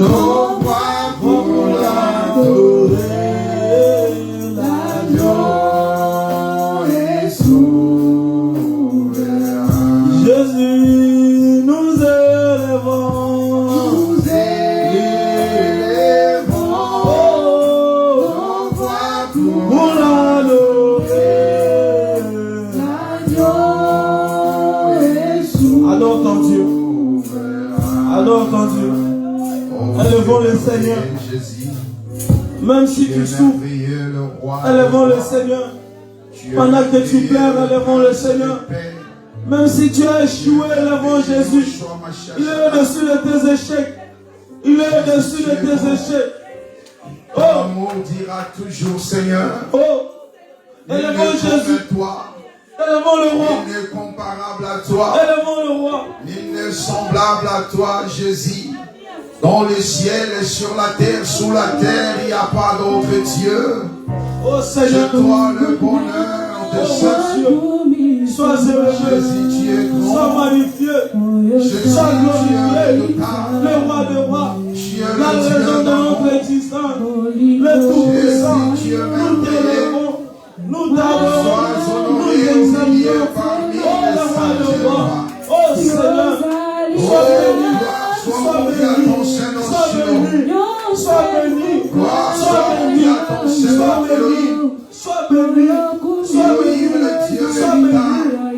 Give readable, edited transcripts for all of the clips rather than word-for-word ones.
nos voix pour l'adorer, l'agneau est souverain. Jésus, nous élevons, nos voix pour l'adorer, l'agneau est souverain. Adore ton Dieu. Adore ton Dieu. Élevons le Seigneur. Même si tu souffres, élevons le Seigneur. Pendant que tu pleures, élevons le Seigneur. Même si tu as échoué, élevons Jésus. Il est au-dessus de tes échecs. Il est au-dessus de tes échecs. Oh! L'amour dira toujours Seigneur. Oh! Élevons Jésus. Élevons le roi. Nul n'est comparable à toi. Élevons le roi. Nul n'est semblable à toi, Jésus. Dans le ciel et sur la terre, sous la terre, il n'y a pas d'autre Dieu. Oh Seigneur, c'est toi le bonheur de Dieu. Sois heureux, Jésus, tu es grand. Sois magnifié. Sois glorifié. Le roi des rois. La raison de notre existence. Le tout-puissant. Nous t'élevons. Nous t'adorons. Nous t'exaltons. Oh le roi des rois. Oh Seigneur, sois béni. Sois béni, sois béni, sois béni, sois béni, sois béni, sois béni, sois béni, sois béni.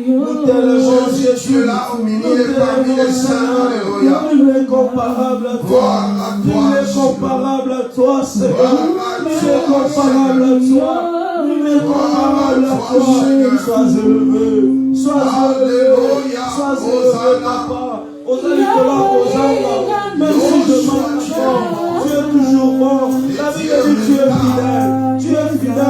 Nous t'élevons, Jésus, là au milieu parmi les saints, alléluia. Il est comparable à toi, il est comparable à toi, Seigneur. Il est comparable à toi, il est comparable à toi. Sois élevé, sois élevé, sois élevé, Papa. Osana, même si je manque fort, tu es toujours bon. La Bible dit tu es fidèle. Tu es fidèle. Ta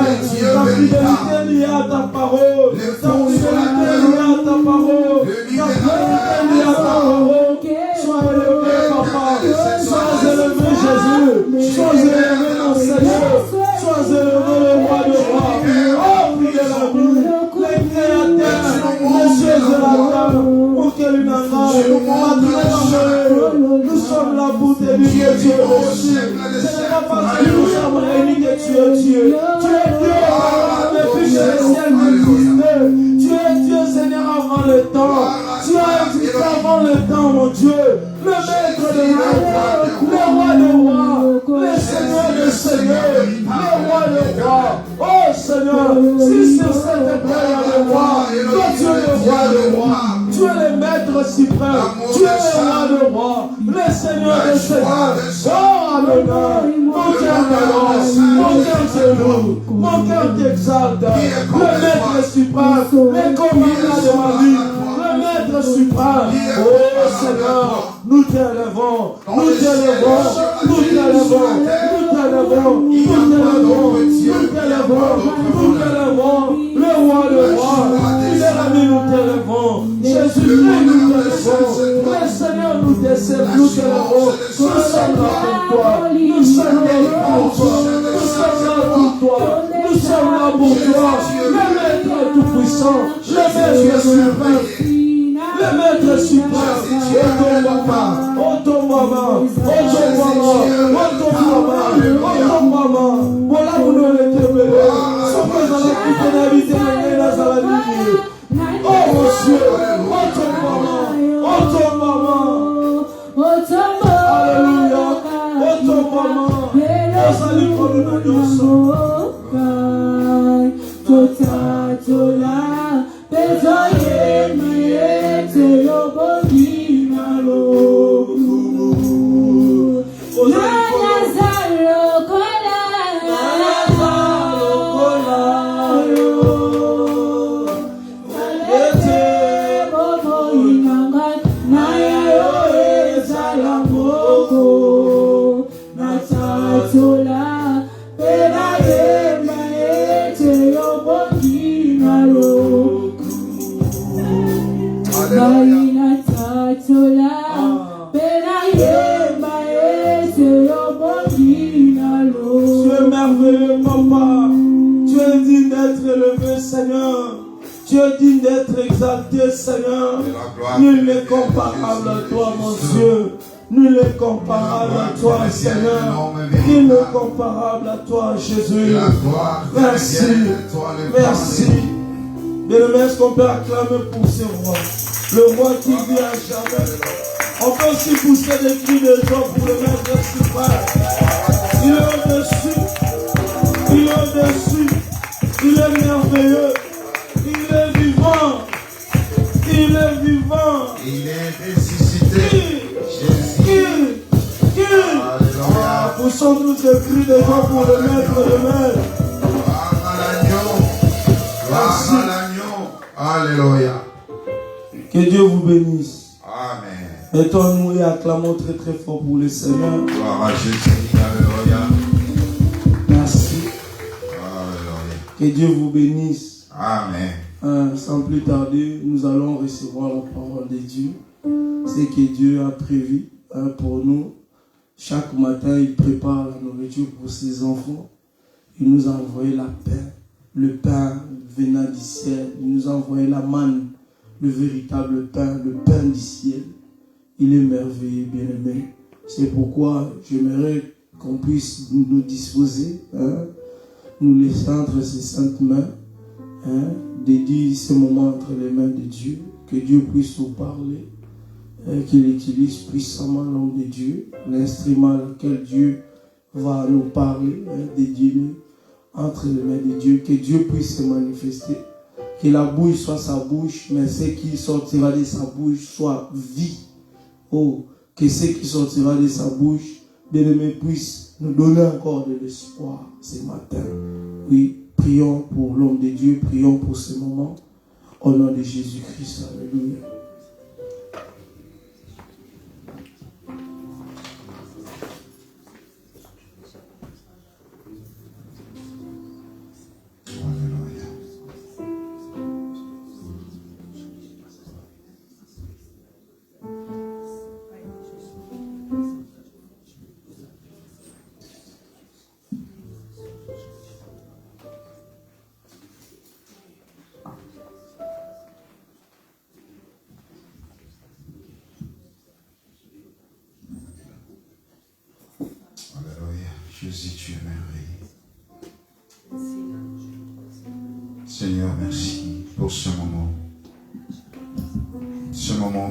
fidélité liée à ta parole. Ta fidélité liée à ta parole. Ta fidélité liée à ta parole. Sois élevé, Papa. Sois élevé, Jésus. Sois élevé, mon Seigneur. Sois élevé, le roi de roi. Oh, fidèle ami. Les créateurs, les cieux et la terre. Nous sommes là pour te dire que tu es reçu. Ce n'est pas parce que nous sommes réunis que tu es Dieu. Tu es Dieu depuis que le ciel n'existait. Tu es Dieu, Seigneur, avant le temps. Tu as existé avant le temps, mon Dieu. Le maître de maître, le roi de rois, le Seigneur de seigneurs, le roi de rois. Oh Seigneur, si sur cette terre il y a le roi, toi tu es le roi de rois. Tu es le maître suprême. Tu es le roi de rois. Le Seigneur des seigneurs. Oh, Adonai. Mon cœur t'adore. Mon cœur te loue. Mon cœur t'exalte. Le maître suprême. Le commandant de ma vie. Le maître suprême. Oh, Seigneur. Nous t'élevons. Nous t'élevons. Nous t'élevons. Nous t'élevons. Nous t'élevons. Nous t'élevons. Nous t'élevons. Le roi de rois. Il est l'ami, nous t'élevons. Jésus, nous t'élevons. Le Seigneur nous décède, nous t'élevons. Nous sommes là pour toi. Nous sommes là pour toi. Nous sommes là pour toi. Nous sommes là pour toi. Le maître tout-puissant. Le maître suprême. Le maître suprême. Oh ton maman. Oh ton maman. Oh ton maman. Oh ton maman. Voilà où nous les témoins. Sans que dans la petite habité, les là à la vie. Oh mon Dieu. Oh ton maman. Oh ton maman. Oh ton maman. Alléluia. Oh ton maman. Oh salut pour nous Tu es digne d'être exalté, Seigneur. Nul n'est comparable à toi, mon Dieu. Nul est comparable à toi, Seigneur. Nul est comparable à toi, Jésus. Merci. Merci. Bien-aimé, est-ce qu'on peut acclamer pour ce roi? Le roi qui vit à jamais. On peut aussi pousser des cris de joie pour le mettre suprême. Il est au-dessus. Il est au-dessus. Il est merveilleux. Il est vivant. Il est vivant. Il est ressuscité. Poussons tous ces cris de joie pour le maître de maître. Merci. Alléluia. Que Dieu vous bénisse. Amen. Mettons-nous et acclamons très très fort pour le Seigneur. Gloire à Jésus. Alléluia. Merci. Alléluia. Que Dieu vous bénisse. Amen. Sans plus tarder, nous allons recevoir la parole de Dieu. C'est que Dieu a prévu pour nous. Chaque matin, il prépare la nourriture pour ses enfants. Il nous a envoyé la paix, le pain venant du ciel. Il nous a envoyé la manne, le véritable pain, le pain du ciel. Il est merveilleux, bien-aimé. C'est pourquoi j'aimerais qu'on puisse nous disposer, nous laisser entre ses saintes mains, dédier ce moment entre les mains de Dieu, que Dieu puisse nous parler, qu'il utilise puissamment l'homme de Dieu, l'instrument lequel Dieu va nous parler, dédié entre les mains de Dieu, que Dieu puisse se manifester, que la bouche soit sa bouche, mais ce qui sortira de sa bouche soit vie. Oh, que ce qui sortira de sa bouche, bien-aimé, puisse nous donner encore de l'espoir ce matin. Oui, prions pour l'homme de Dieu, prions pour ce moment, au nom de Jésus-Christ. Alléluia. Jésus, tu es merveilleux. Seigneur, merci pour ce moment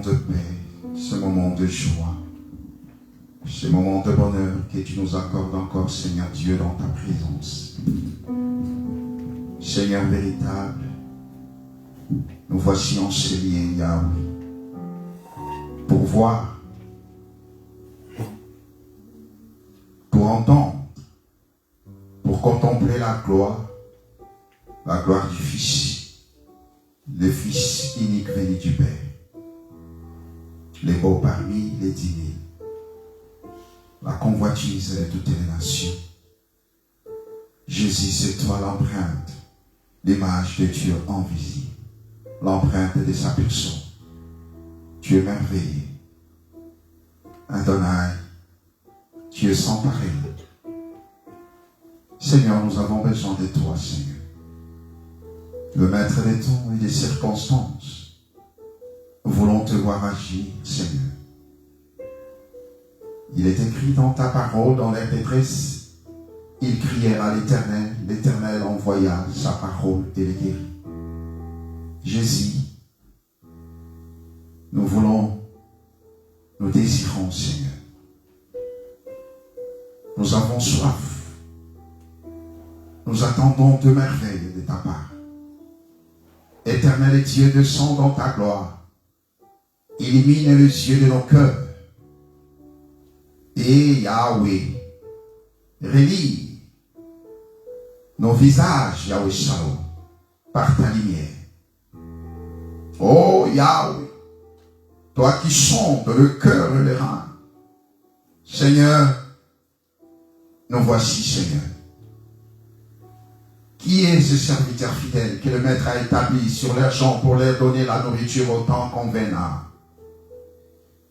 de paix, ce moment de joie, ce moment de bonheur que tu nous accordes encore, Seigneur Dieu, dans ta présence. Seigneur véritable, nous voici enseigniers, Yahweh, pour voir, pour entendre, pour contempler la gloire du Fils, le Fils unique venu du Père, les beaux parmi les 10 000, la convoitise de toutes les nations. Jésus, c'est toi l'empreinte, l'image de Dieu invisible, l'empreinte de sa personne. Tu es merveilleux. Adonai, tu es sans pareil. Seigneur, nous avons besoin de toi, Seigneur. Le maître des temps et des circonstances. Nous voulons te voir agir, Seigneur. Il est écrit dans ta parole, dans la détresse, ils crièrent à l'Éternel, l'Éternel envoya sa parole et les guérit. Jésus, nous désirons, Seigneur. Nous avons soif. Nous attendons de merveilles de ta part. Éternel Dieu, descends dans ta gloire. Illumine les yeux de nos cœurs. Et Yahweh, relie nos visages, Yahweh Shalom, par ta lumière. Oh Yahweh, toi qui sondes le cœur et les reins. Seigneur, nous voici, Seigneur. Qui est ce serviteur fidèle que le Maître a établi sur leurs gens pour leur donner la nourriture au temps convenable?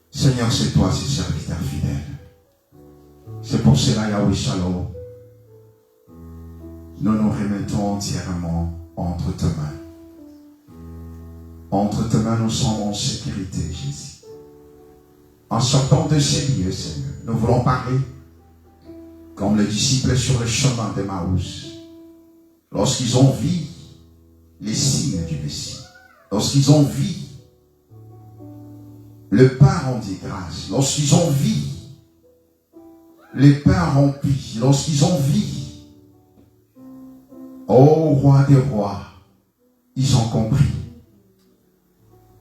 Seigneur, c'est toi ce serviteur fidèle. C'est pour cela, Yahweh Shalom, nous nous remettons entièrement entre tes mains. Entre tes mains, nous sommes en sécurité, Jésus. En sortant de ces lieux, Seigneur, nous voulons parler comme les disciples sur le chemin d'Emmaüs. Lorsqu'ils ont vu les signes du Messie, lorsqu'ils ont vu le pain rendu grâce, lorsqu'ils ont vu les pains remplis, lorsqu'ils ont vu, ô roi des rois, ils ont compris.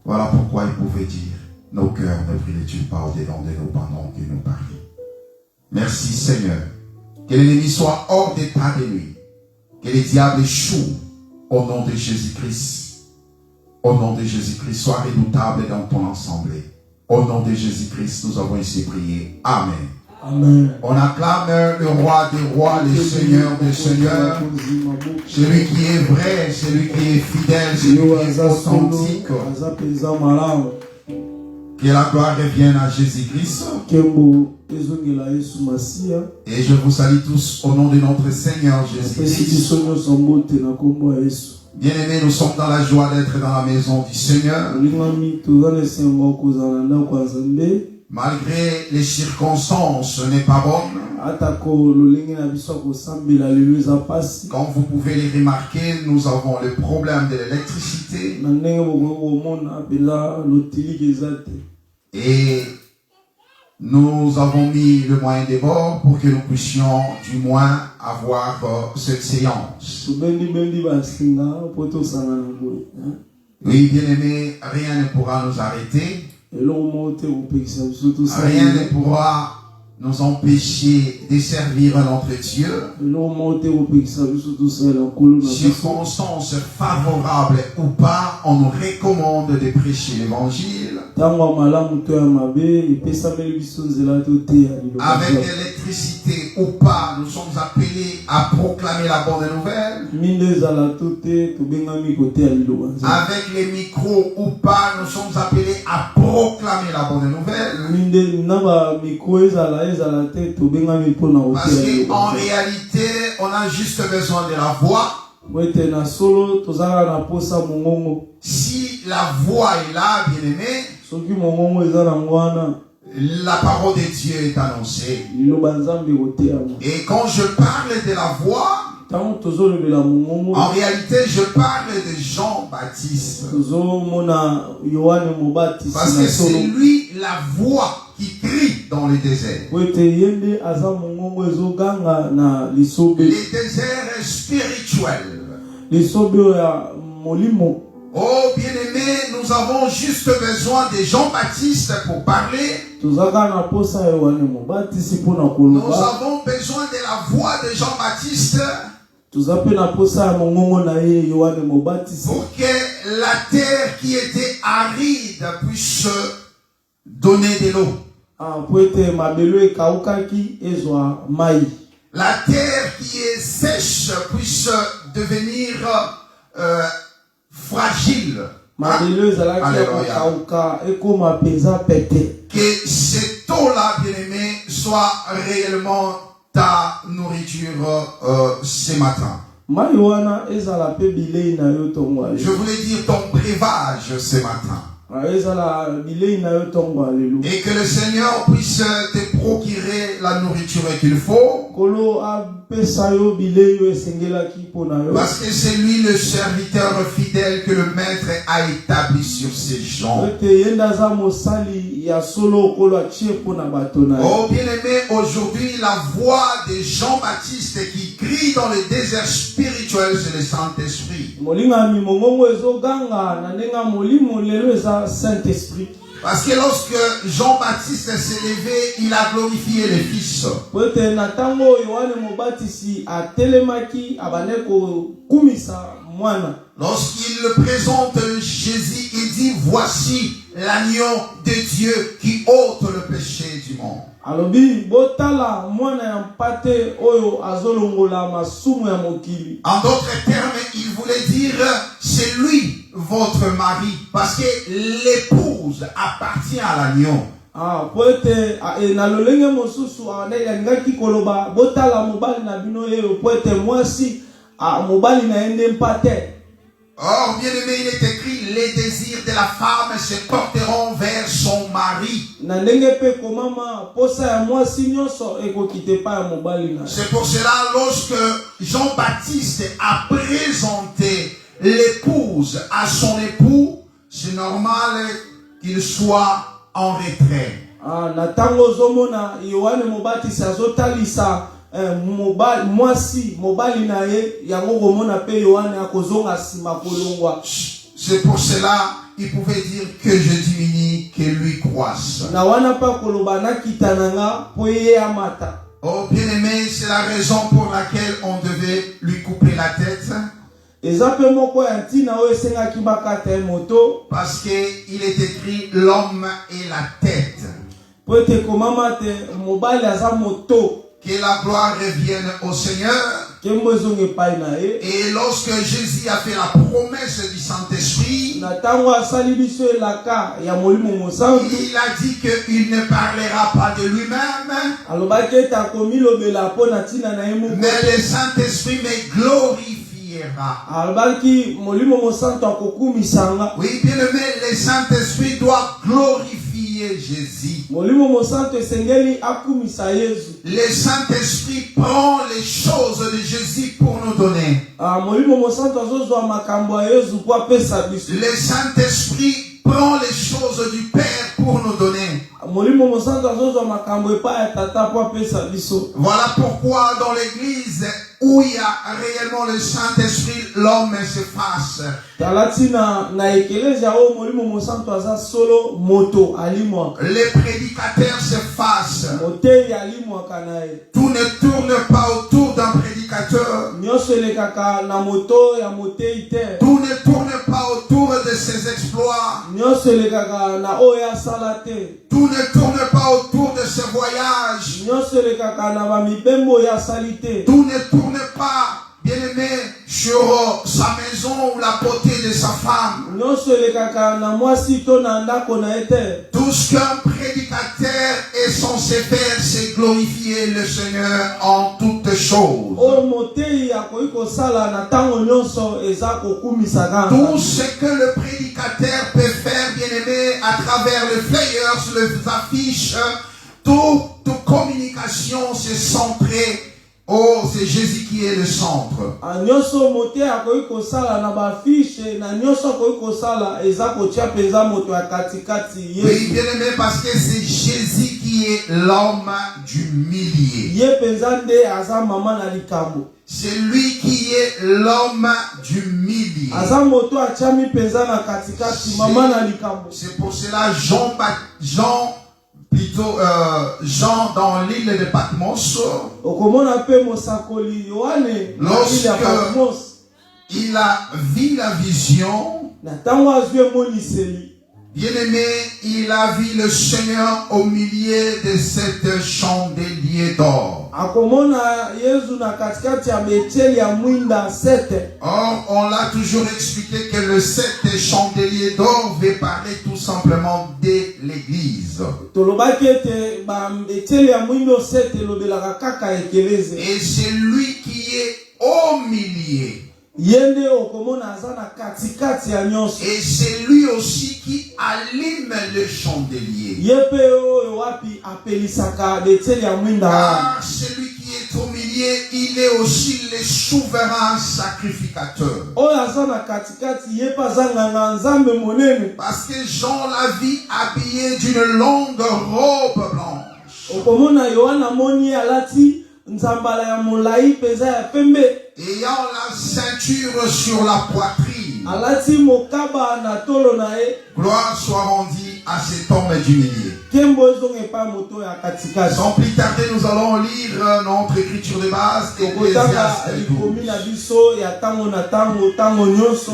Voilà pourquoi ils pouvaient dire, nos cœurs ne brûlent-ils pas au-dedans de nous pendant que nous parlions. Merci Seigneur. Que l'ennemi soit hors d'état de nuit. Que les diables échouent au nom de Jésus-Christ. Au nom de Jésus-Christ, sois redoutable dans ton assemblée. Au nom de Jésus-Christ, nous avons ici prié. Amen. Amen. On acclame le roi des rois, le Seigneur des seigneurs, celui qui est vrai, celui qui est fidèle, celui qui est authentique. Que la gloire revienne à Jésus-Christ. Et je vous salue tous au nom de notre Seigneur Jésus-Christ. Bien-aimés, nous sommes dans la joie d'être dans la maison du Seigneur. Malgré les circonstances, ce n'est pas bon. Comme vous pouvez le remarquer, nous avons le problème de l'électricité. Et nous avons mis le moyen de bord pour que nous puissions du moins avoir cette séance. Oui, bien-aimés, rien ne pourra nous arrêter. Rien ne pourra nous empêcher de servir notre Dieu. Circonstances favorables ou pas, on nous recommande de prêcher l'évangile. Avec l'électricité ou pas, nous sommes appelés à proclamer la bonne nouvelle. Avec les micros ou pas, nous sommes appelés à proclamer la bonne nouvelle. Parce qu'en réalité, on a juste besoin de la voix. Si la voix est là, bien aimé, la parole de Dieu est annoncée. Et quand je parle de la voix, en réalité, je parle de Jean-Baptiste. Parce que c'est lui la voix qui crie dans le désert. Le désert est spirituel. Oh bien-aimé, nous avons juste besoin de Jean-Baptiste pour parler. Nous avons besoin de la voix de Jean-Baptiste pour que la terre qui était aride puisse donner de l'eau. La terre qui est sèche puisse devenir fragile. Alléluia. Que cette eau-là, bien-aimé, soit réellement ta nourriture ce matin. Je voulais dire ton breuvage ce matin. Et que le Seigneur puisse te procurer la nourriture qu'il faut. Parce que c'est lui le serviteur fidèle que le maître a établi sur ses gens. Oh bien-aimé, aujourd'hui la voix de Jean-Baptiste qui crie dans le désert spirituel, c'est le Saint-Esprit. Saint-Esprit. Parce que lorsque Jean-Baptiste s'est levé, il a glorifié le Fils. Lorsqu'il présente Jésus, il dit, voici l'agneau de Dieu qui ôte le péché du monde. En d'autres termes, il voulait dire, c'est lui votre mari, parce que l'épouse appartient à l'agneau. Or, bien aimé, il est écrit, les désirs de la femme se porteront vers son mari. C'est pour cela, lorsque Jean-Baptiste a présenté l'épouse à son époux, c'est normal qu'il soit en retrait. C'est pour cela il pouvait dire que je diminue, que lui croisse. Oh bien-aimé, c'est la raison pour laquelle on devait lui couper la tête. Parce qu'il est écrit l'homme et la tête. Que la gloire revienne au Seigneur. Et lorsque Jésus a fait la promesse du Saint-Esprit, il a dit qu'il ne parlera pas de lui-même, mais le Saint-Esprit me glorifiera. Oui, bien aimé, le Saint-Esprit doit glorifier Jésus. Le Saint-Esprit prend les choses de Jésus pour nous donner. Le Saint-Esprit prend les choses du Père pour nous donner. Voilà pourquoi dans l'église où il y a réellement le Saint-Esprit, l'homme s'efface. Les prédicateurs s'effacent. Tout ne tourne pas autour d'un prédicateur. Tout ne tourne pas autour de ses exploits. Tout ne tourne pas autour de ses voyages. Tout ne tourne pas, bien aimé, sur sa maison ou la beauté de sa femme. Tout ce qu'un prédicateur est censé faire, c'est glorifier le Seigneur en toutes choses. Tout ce que le prédicateur peut faire, bien aimé, à travers les flyers, les affiches, toute communication, c'est centré. Oh, c'est Jésus qui est le centre. Oui, bien aimé, parce que c'est Jésus qui est l'homme du milieu. C'est lui qui est l'homme du milieu. C'est pour cela Jean dans l'île de Patmos, lorsqu'il a vu la vision, bien aimé, il a vu le Seigneur au milieu de cette chandelier d'or. Or, on l'a toujours expliqué que le 7 chandelier d'or veut parler tout simplement de l'église. Et c'est lui qui est au milieu. Et c'est lui aussi qui allume le chandelier. Car celui qui est au milieu, il est aussi le souverain sacrificateur. Parce que Jean l'a vu habillé d'une longue robe blanche. Ayant la ceinture sur la poitrine. Gloire soit rendue à cet homme du milieu. Sans plus tarder, nous allons lire notre écriture de base.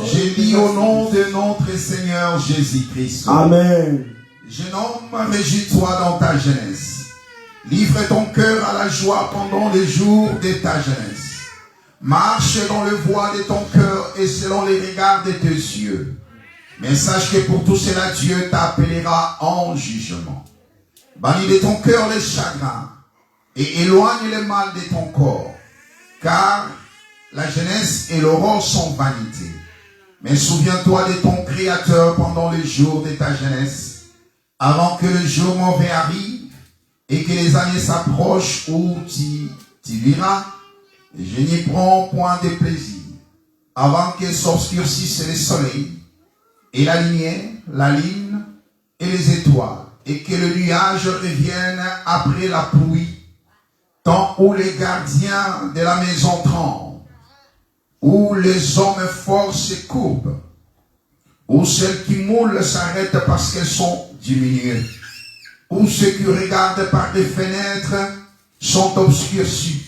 J'ai lu au nom de notre Seigneur Jésus-Christ. Amen. Jeune homme, réjouis-toi dans ta jeunesse. Livre ton cœur à la joie pendant les jours de ta jeunesse. Marche dans le voie de ton cœur et selon les regards de tes yeux. Mais sache que pour tout cela, Dieu t'appellera en jugement. Bannis de ton cœur les chagrins et éloigne le mal de ton corps. Car la jeunesse et l'aurore sont vanité. Mais souviens-toi de ton Créateur pendant les jours de ta jeunesse, avant que le jour mauvais arrive et que les années s'approchent où tu diras, je n'y prends point de plaisir, avant que s'obscurcissent le soleil et la lumière, la lune et les étoiles, et que le nuage revienne après la pluie, temps où les gardiens de la maison tremblent, où les hommes forts se courbent, où celles qui moulent s'arrêtent parce qu'elles sont diminuées, où ceux qui regardent par des fenêtres sont obscurcis,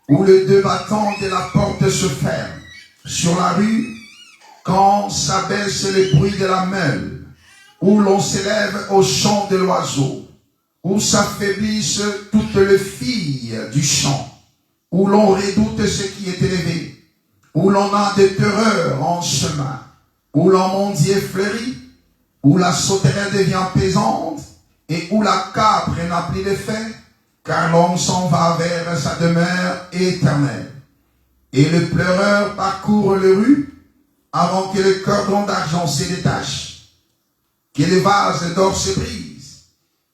où les deux battants de la porte se ferment, sur la rue, quand s'abaisse le bruit de la meule, où l'on s'élève au chant de l'oiseau, où s'affaiblissent toutes les filles du champ, où l'on redoute ce qui est élevé, où l'on a des terreurs en chemin, où l'immondier fleurit, où la sauterelle devient pesante, et où la capre n'a plus d'effet, car l'homme s'en va vers sa demeure éternelle. Et le pleureur parcourt les rues, avant que le cordon d'argent se détache, que les vases d'or se brisent,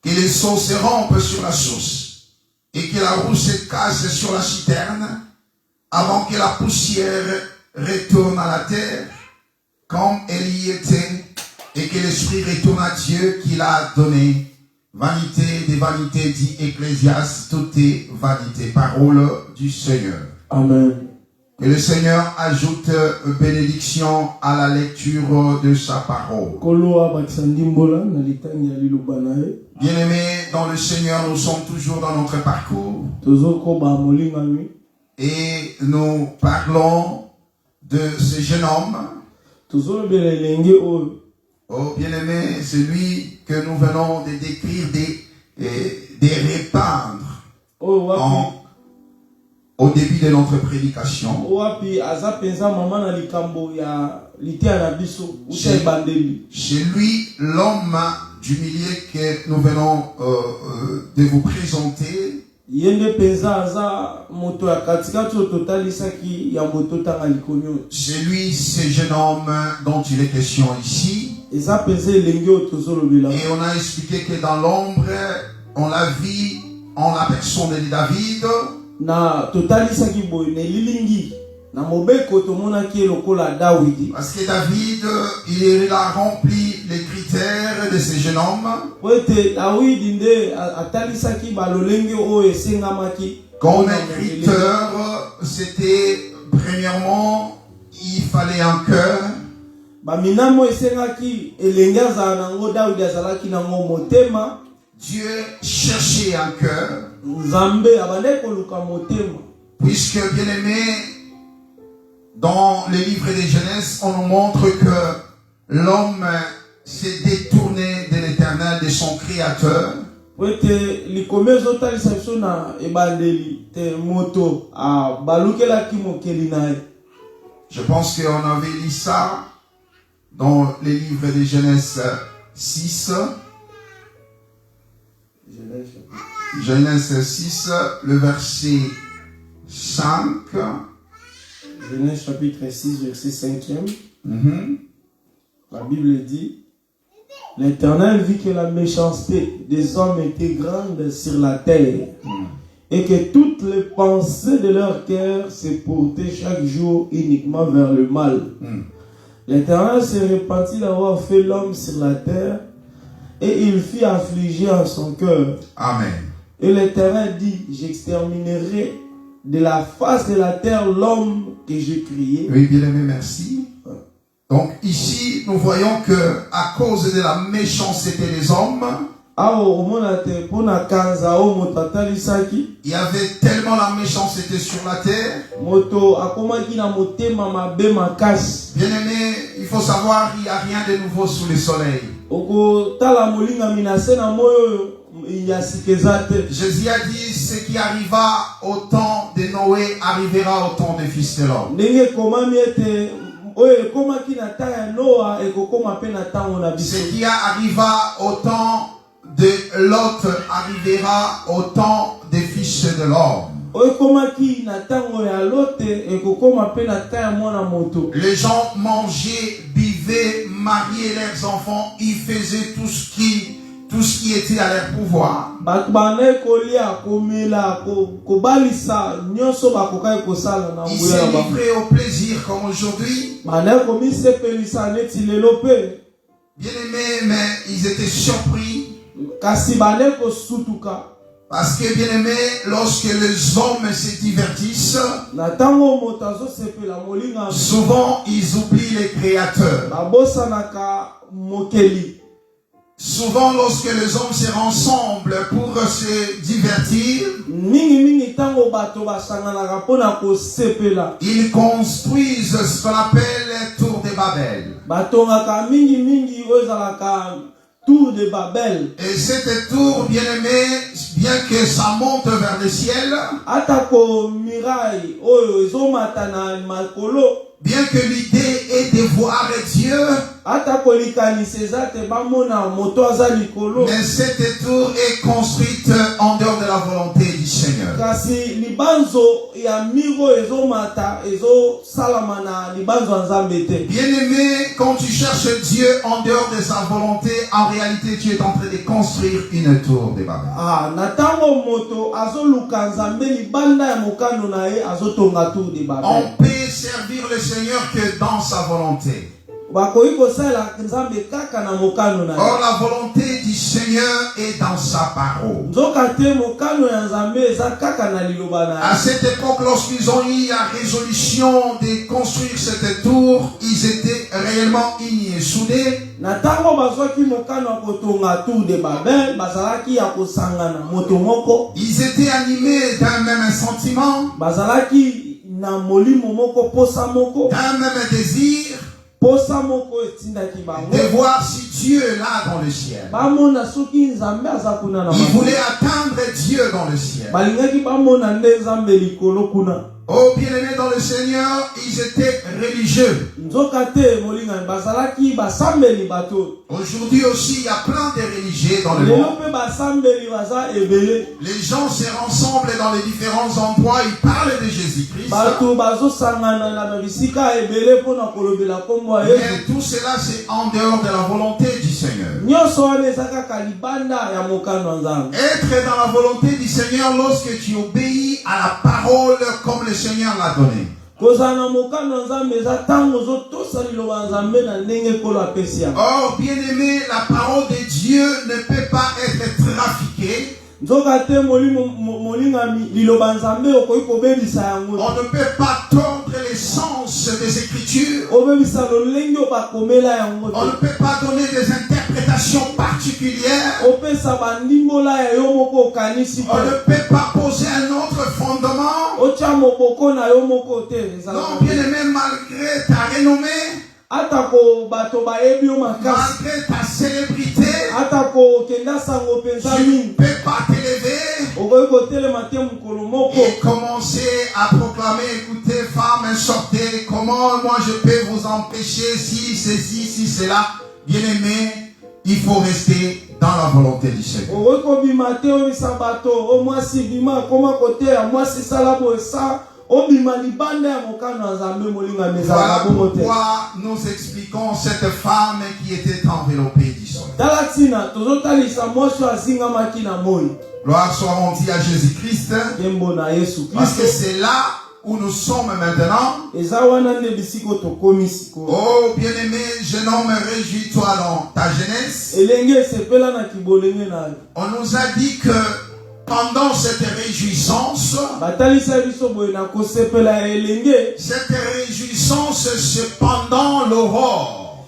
que les seaux se rompent sur la source, et que la roue se casse sur la citerne, avant que la poussière retourne à la terre, comme elle y était, et que l'esprit retourne à Dieu qui l'a donné. Vanité des vanités, dit Ecclésiaste, tout est vanité. Parole du Seigneur. Amen. Que le Seigneur ajoute bénédiction à la lecture de sa parole. Bien-aimés dans le Seigneur, nous sommes toujours dans notre parcours. Et nous parlons de ce jeune homme. Oh bien-aimé, c'est lui que nous venons de décrire, de répandre au début de notre prédication. C'est lui l'homme du milieu que nous venons de vous présenter. C'est lui, ce jeune homme dont il est question ici. Et on a expliqué que dans l'ombre, on l'a vu en la personne de David. Parce que David, il a rempli les critères de ce jeune homme. Comme écriteur, c'était premièrement, il fallait un cœur. Dieu cherchait un cœur. Puisque, bien aimé, dans le livre de Genèse, on nous montre que l'homme s'est détourné de l'Éternel, de son Créateur. Je pense qu'on avait lu ça dans le livre de Genèse 6. Genèse 6, le verset 5. Genèse chapitre 6, verset 5e. La Bible dit: L'Éternel vit que la méchanceté des hommes était grande sur la terre, et que toutes les pensées de leur cœur se portaient chaque jour uniquement vers le mal. L'Éternel se repentit d'avoir fait l'homme sur la terre, et il fit affliger en son cœur. Amen. Et l'Éternel dit: J'exterminerai de la face de la terre l'homme que j'ai créé. Oui, bien aimé, merci. Donc ici, nous voyons que à cause de la méchanceté des hommes, il y avait tellement la méchanceté sur la terre. Bien aimé, il faut savoir qu'il n'y a rien de nouveau sous le soleil. Jésus a dit: ce qui arriva au temps de Noé arrivera au temps des fils de l'homme. Ce qui arriva au temps de Lot arrivera au temps des fils de l'homme. Les gens mangeaient, buvaient, mariaient leurs enfants, ils faisaient tout ce qui était à leur pouvoir. Ils s'est livré au plaisir comme aujourd'hui. Bien-aimés, mais ils étaient surpris. Parce que, bien-aimés, lorsque les hommes se divertissent, souvent ils oublient les créateurs. Souvent, lorsque les hommes se rassemblent pour se divertir, ils construisent ce qu'on appelle la tour de Babel. Et cette tour, bien aimé, bien que ça monte vers le ciel, bien que l'idée est de voir Dieu, mais cette tour est construite en dehors de la volonté du Seigneur. Bien-aimé, quand tu cherches Dieu en dehors de sa volonté, en réalité tu es en train de construire une tour de Babel. On peut servir le Seigneur que dans sa volonté. Or la volonté du Seigneur est dans sa parole. À cette époque, lorsqu'ils ont eu la résolution de construire cette tour, ils étaient réellement unis et soudés. Ils étaient animés d'un même sentiment, d'un même désir, de voir si Dieu est là dans le ciel. Ils voulaient atteindre Dieu dans le ciel. Oh, bien-aimés dans le Seigneur, ils étaient religieux. Aujourd'hui aussi, il y a plein de religieux dans le monde. Les gens se rassemblent dans les différents endroits, ils parlent de Jésus-Christ. Mais tout cela, c'est en dehors de la volonté du Seigneur. Être dans la volonté du Seigneur lorsque tu obéis à la parole comme le Seigneur l'a donné. Or, bien-aimé, la parole de Dieu ne peut pas être trafiquée. On ne peut pas tordre les sens des Écritures. On ne peut pas donner des interprétations particulières. On ne peut pas poser un autre fondement. Non, bien-aimé, malgré ta renommée, malgré ta célébrité, tu ne peux pas t'élever et commencer à proclamer, écoutez, femmes, sortez, comment moi je peux vous empêcher, si ceci, si cela. Bien-aimé, il faut rester dans la volonté du Seigneur. Voilà pourquoi nous expliquons cette femme qui était enveloppée du soleil. Gloire soit rendue à Jésus-Christ. Parce que c'est là où nous sommes maintenant. Oh bien-aimé jeune homme, réjouis-toi dans ta jeunesse. On nous a dit que pendant cette réjouissance, c'est pendant l'aurore.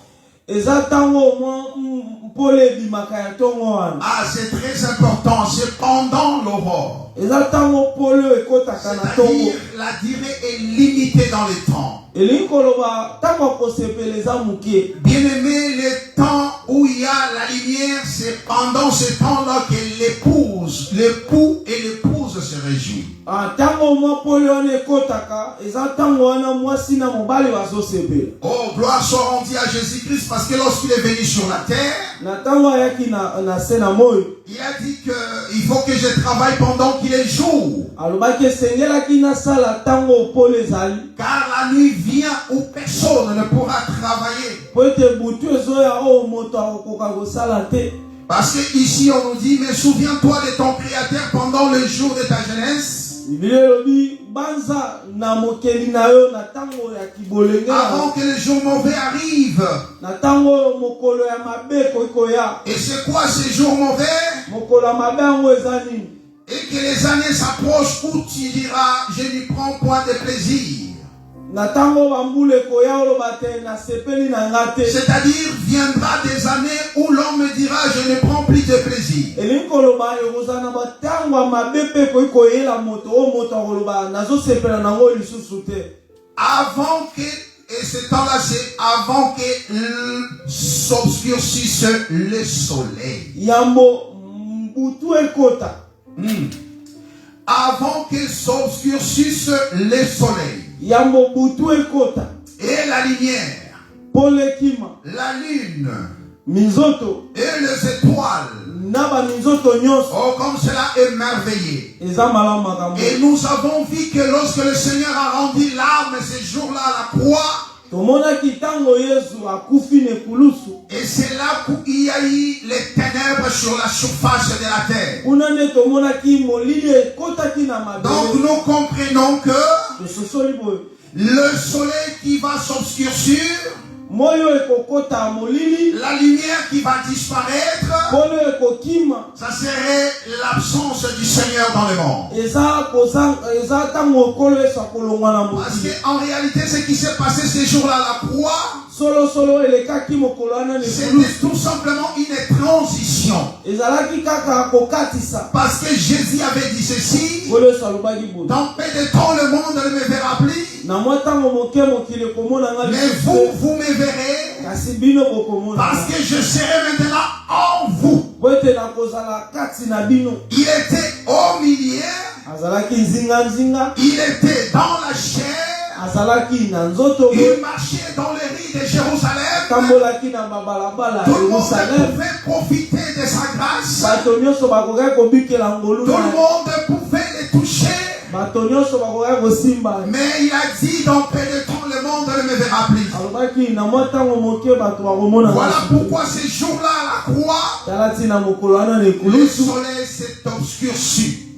Ah, c'est très important, c'est pendant l'aurore. C'est-à-dire, la durée est limitée dans le temps. Bien-aimé, le temps où il y a la lumière, c'est pendant ce temps-là que l'époux et l'épouse épouse se réjouit. Oh, gloire soit rendue à Jésus-Christ, parce que lorsqu'il est venu sur la terre, il a dit qu'il faut que je travaille pendant qu'il est jour. Car la nuit vient où personne ne pourra travailler. Parce que ici on nous dit, mais souviens-toi de ton Créateur pendant le jour de ta jeunesse. Avant que le jour mauvais arrive. Et c'est quoi ce jour mauvais? Et que les années s'approchent où tu diras, je n'y prends point de plaisir. C'est-à-dire, viendra des années où l'homme me dira, je ne prends plus de plaisir. Avant que, et ce temps-là, c'est avant que s'obscurcisse le soleil. Avant que s'obscurcisse le soleil. Et la lumière, la lune, et les étoiles, oh, comme cela est merveilleux. Et nous avons vu que lorsque le Seigneur a rendu l'âme ce jour-là à la croix, et c'est là qu'il y a eu les ténèbres sur la surface de la terre. Donc nous comprenons que le soleil qui va s'obscurcir, la lumière qui va disparaître, ça serait l'absence du Seigneur dans le monde. Parce qu'en réalité, ce qui s'est passé ces jours-là à la croix, c'était tout simplement une transition. Parce que Jésus avait dit ceci, dans peu de temps le monde ne me verra plus, mais vous me verrez, parce que je serai maintenant en vous. Il était au milieu, il était dans la chair, il marchait dans les rues de Jérusalem. Tout le monde pouvait profiter de sa grâce. Tout le monde pouvait le toucher. Mais il a dit, dans peu de temps le monde ne me verra plus. Voilà pourquoi ces jours-là à la croix, le soleil s'est obscurci.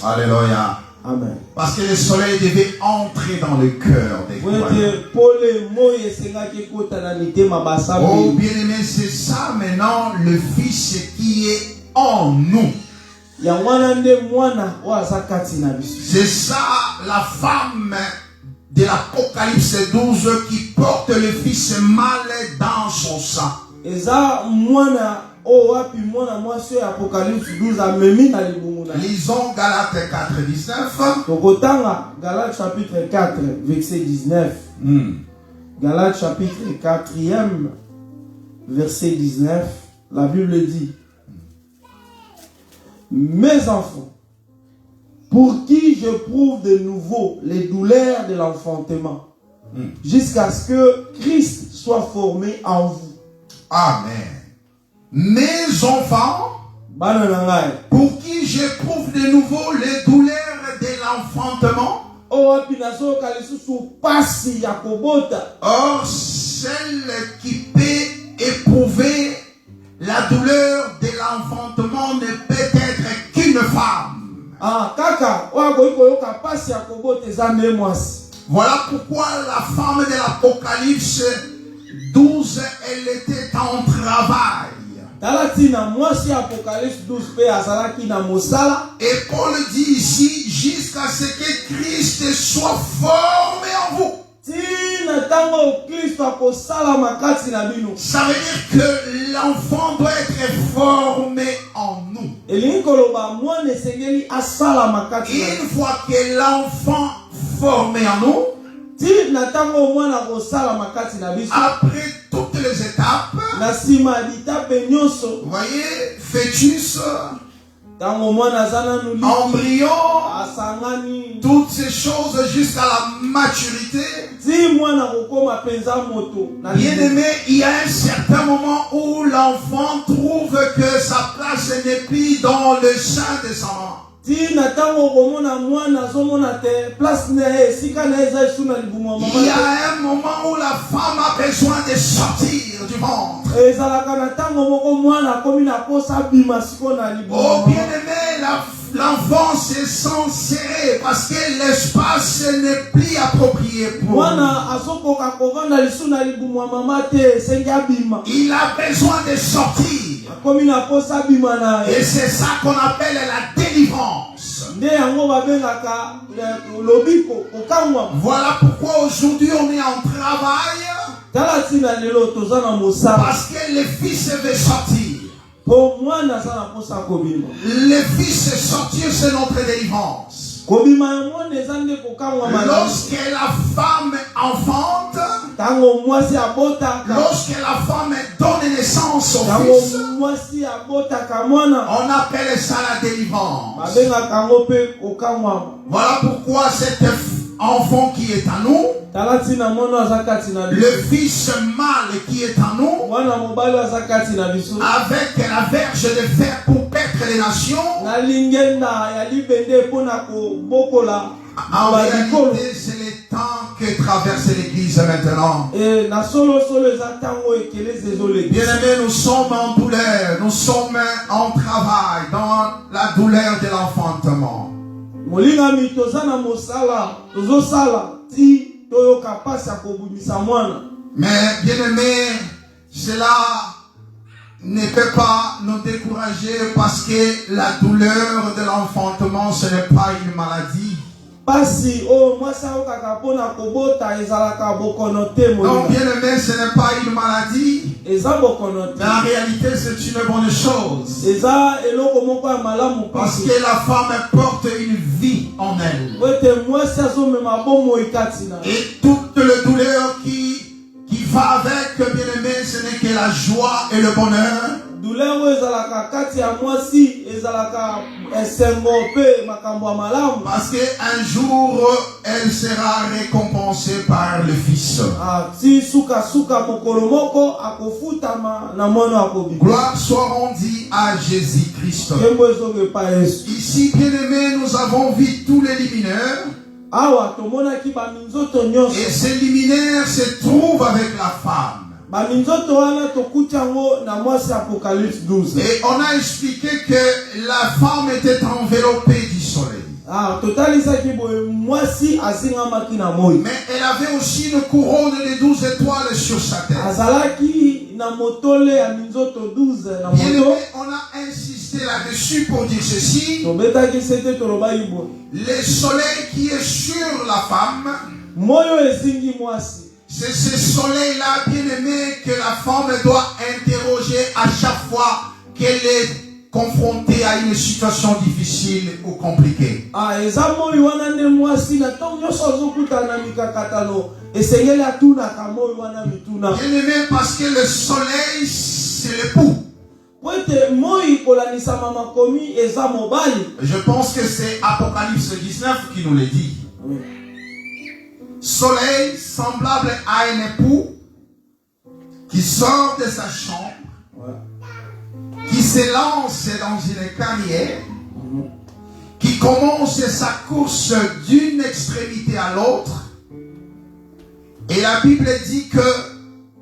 Alléluia. Amen. Parce que le soleil devait entrer dans le cœur des croyants. Oh bien-aimé, c'est ça maintenant le Fils qui est en nous. C'est ça la femme de l'Apocalypse 12 qui porte le Fils mâle dans son sang. Lisons Galates 4, 19. Galates chapitre 4, verset 19. Galates chapitre 4e, verset 19. La Bible dit: mes enfants, pour qui je prouve de nouveau les douleurs de l'enfantement, jusqu'à ce que Christ soit formé en vous. Amen. Mes enfants, pour qui j'éprouve de nouveau les douleurs de l'enfantement. Or, celle qui peut éprouver la douleur de l'enfantement ne peut être qu'une femme. Voilà pourquoi la femme de l'Apocalypse 12, elle était en travail. Et Paul dit ici, jusqu'à ce que Christ soit formé en vous. Ça veut dire que l'enfant doit être formé en nous. Une fois que l'enfant formé en nous, après toutes les étapes, vous voyez, fœtus, embryon, toutes ces choses jusqu'à la maturité. Bien aimé, il y a un certain moment où l'enfant trouve que sa place n'est plus dans le sein de sa maman. Il y a un moment où la femme a besoin de sortir du ventre. Oh bien-aimé, l'enfant se sent serré parce que l'espace n'est plus approprié pour lui. Il a besoin de sortir. Et c'est ça qu'on appelle la délivrance. Voilà pourquoi aujourd'hui on est en travail. Parce que le fils veut sortir. Le fils sortir, c'est notre délivrance. Lorsque la femme enfante, lorsque la femme donne naissance au fils, on appelle ça la délivrance. Voilà pourquoi cet enfant qui est en nous, le fils mâle qui est en nous, avec la verge de fer pour paître les nations, en réalité c'est le temps que traverse l'église maintenant. Bien-aimés, nous sommes en douleur, nous sommes en travail dans la douleur de l'enfantement. Mais bien aimé, cela ne peut pas nous décourager parce que la douleur de l'enfantement, ce n'est pas une maladie. Donc bien aimé, ce n'est pas une maladie, mais en réalité c'est une bonne chose. Parce que la femme porte une vie en elle. Et toute la douleur qui va avec, bien aimé, ce n'est que la joie et le bonheur. Parce qu'un jour elle sera récompensée par le Fils. Gloire soit rendue à Jésus-Christ. Ici, bien aimé, nous avons vu tous les liminaires. Et ces liminaires se trouvent avec la femme. Et on a expliqué que la femme était enveloppée du soleil. Mais elle avait aussi une couronne de 12 étoiles sur sa tête. Bien aimé, on a insisté là-dessus pour dire ceci. Le soleil qui est sur la femme, c'est ce soleil-là, bien aimé, que la femme doit interroger à chaque fois qu'elle est confrontée à une situation difficile ou compliquée. Bien aimé, parce que le soleil, c'est l'époux. Je pense que c'est Apocalypse 19 qui nous le dit. Soleil semblable à un époux qui sort de sa chambre, qui se lance dans une carrière, qui commence sa course d'une extrémité à l'autre. Et la Bible dit que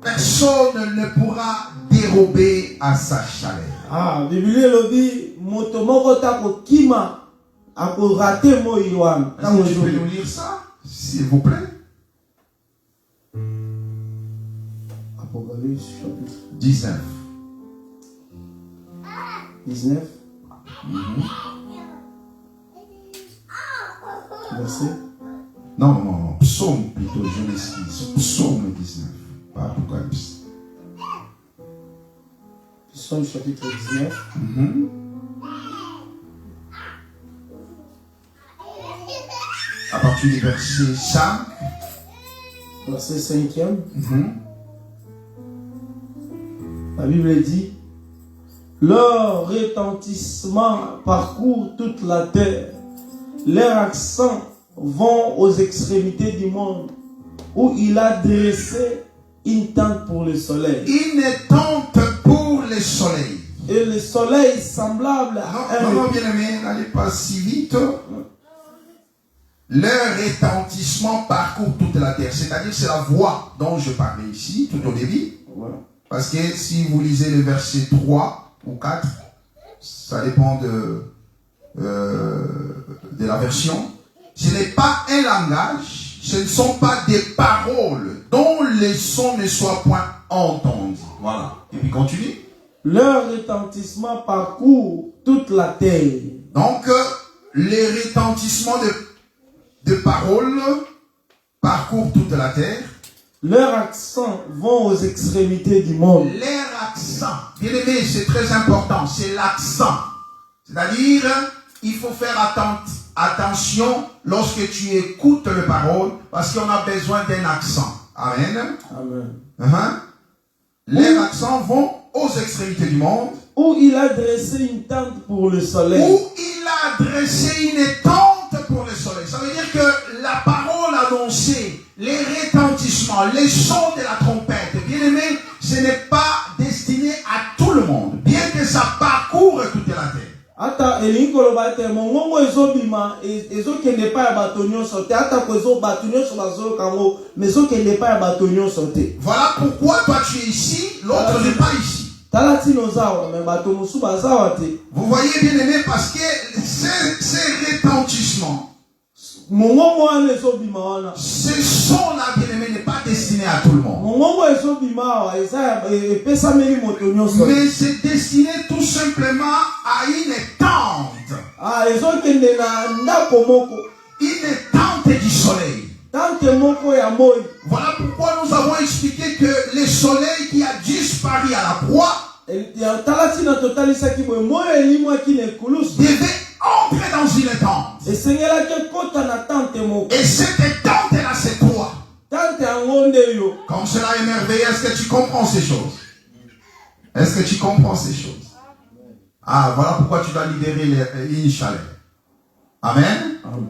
personne ne pourra dérober à sa chaleur. Est-ce que tu peux nous lire ça, s'il vous plaît? Apocalypse chapitre 19. 19. Verset. Non. Psaume plutôt, je m'excuse. Psaume 19, pas Apocalypse. Psaume chapitre 19. À partir du verset 5. Verset 5e. La Bible dit: Leur retentissement parcourt toute la terre. Leurs accents vont aux extrémités du monde, où il a dressé une tente pour le soleil. Une tente pour le soleil. Et le soleil semblable à un... Non, bien-aimé, n'allez pas si vite. Leur retentissement parcourt toute la terre. C'est-à-dire, c'est la voix dont je parlais ici, tout au début. Voilà. Parce que si vous lisez le verset 3 ou 4, ça dépend de la version. Ce n'est pas un langage, ce ne sont pas des paroles dont le son ne soit point entendu. Voilà. Et puis continue. Leur retentissement parcourt toute la terre. Donc, les retentissements de paroles parcourent toute la terre. Leurs accents vont aux extrémités du monde. Leur accent, bien aimé, c'est très important, c'est l'accent. C'est-à-dire, il faut faire attention lorsque tu écoutes les paroles, parce qu'on a besoin d'un accent. Amen. Amen. Les accents vont aux extrémités du monde. Où il a dressé une tente pour le soleil. Où il a dressé une tente pour le soleil. Ça veut dire que la parole annoncée, les retentissements, les sons de la trompette, bien aimé, ce n'est pas destiné à tout le monde, bien que ça parcourt toute la terre. Ata elinkoloba mongongo ezobima ezokende pa ya bato nyonso te ata ko bato nyonso bazokango mais ezokende pa ya bato nyonso te. Voilà pourquoi toi tu es ici, l'autre n'est pas ici. Talati nozawa mais bato musu bazawa te. Vous voyez bien aimé, parce que ces retentissements, mongongo wana ezobima wana, ce son-là bien aimé n'est pas destiné à tout le monde. mongongo ezobima wa eza epesameli moto nyonso. Mais c'est destiné tout simplement à une tente. Ah ezokende na ndako moko. Une tente du soleil. Tente moko ya moi. Voilà pourquoi nous avons expliqué que le soleil qui a disparu à la croix talati na totalisaki boye moyo elimwaki na ekulusu devait entrer dans une tente. esengelaki kota na tente moko. Et cette tente-là, c'est toi. Tente yango nde yo. Comme cela est merveilleux, est-ce que tu comprends ces choses? Est-ce que tu comprends ces choses? Ah, voilà pourquoi tu dois libérer une chaleur. Amen. Amen.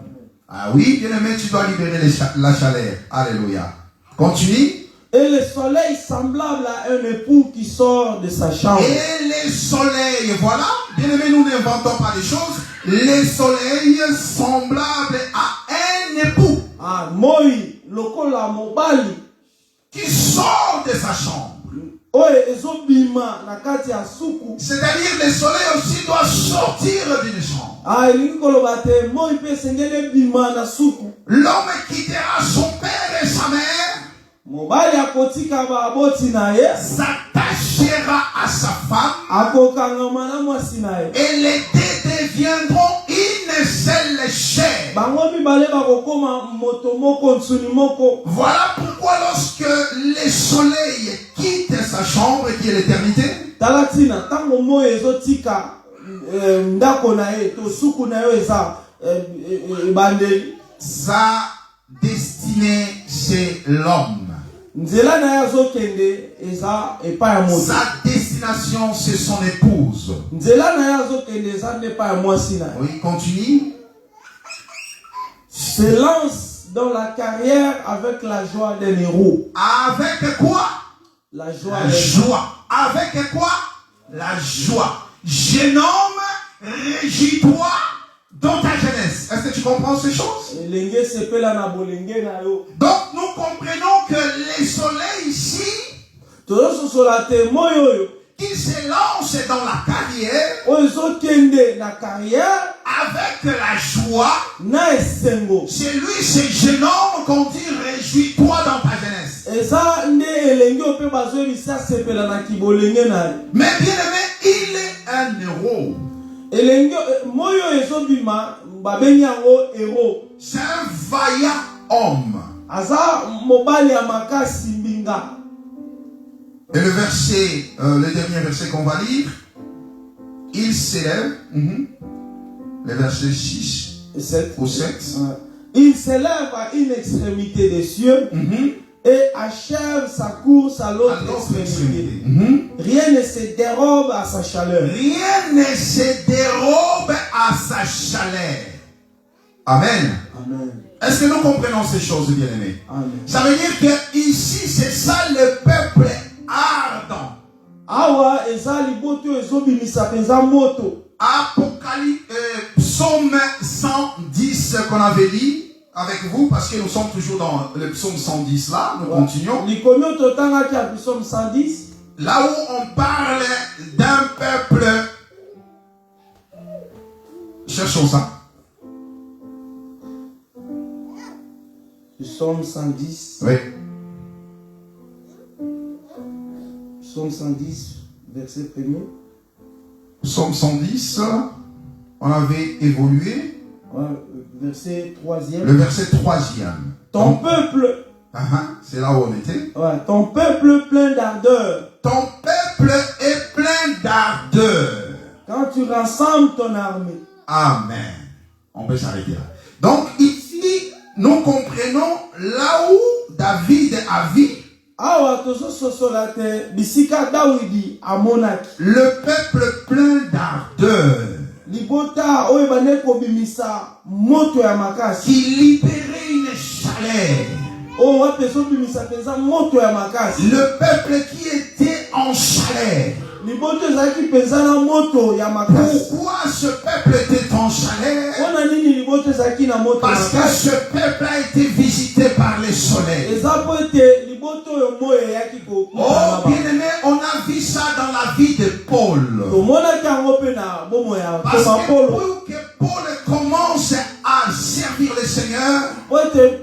Ah oui, bien aimé, tu dois libérer la chaleur. Alléluia. Continue. Et le soleil semblable à un époux qui sort de sa chambre. Et le soleil, voilà, bien aimé, nous n'inventons pas des choses. Le soleil semblable à un époux. Ah, moi, lokola mobali qui sort de sa chambre. C'est-à-dire le soleil aussi doit sortir d'une chambre. L'homme quittera son père et sa mère, s'attachera à sa femme, et les deux deviendront une seule chair. Voilà pourquoi lorsque le soleil quitte sa chambre qui est l'éternité, sa destinée c'est l'homme. Sa destination c'est son épouse. Oui, continue. Se lance dans la carrière avec la joie d'un héros. Avec quoi? La joie. La joie. Avec quoi? La joie. Jeune homme, régis-toi dans ta jeunesse. Est-ce que tu comprends ces choses? Donc nous comprenons que le soleil ici, qui se lance dans la carrière, avec la joie, c'est lui, ce jeune homme qu'on dit réjouis-toi dans ta jeunesse. Mais bien aimé, il est un héros. C'est un vaillant homme. Et le dernier verset qu'on va lire, il s'élève, le verset 6 ou 7. Il s'élève à une extrémité des cieux et achève sa course à l'autre extrémité. Rien ne se dérobe à sa chaleur. Rien ne se dérobe à sa chaleur. Amen. Amen. Est-ce que nous comprenons ces choses, bien-aimés? Amen. Ça veut dire que ici, c'est ça le peuple ardent. Awa eza liboto ezobimisa penza moto. Apocalypse, psaume 110 qu'on avait dit avec vous, parce que nous sommes toujours dans le psaume 110 là, nous continuons. Psaume 110. Là où on parle d'un peuple. Cherchons ça. Psaume 110. Oui. Psaume 110, verset 1er. Psaume 110, on avait évolué. Verset 3e. Le verset 3e. Ton peuple. C'est là où on était. Ton peuple plein d'ardeur. Ton peuple est plein d'ardeur. Quand tu rassembles ton armée. Amen. On peut s'arrêter là. Donc ici, nous comprenons là où David a vu. Le peuple plein d'ardeur. Qui libérait une chaleur. Le peuple qui était en chaleur. Pourquoi ce peuple était en chaleur? Parce que ce peuple a été visité par le soleil. Oh bien-aimé, on a vu ça dans la vie de Paul. Parce que pour que Paul commence à servir le Seigneur, pour que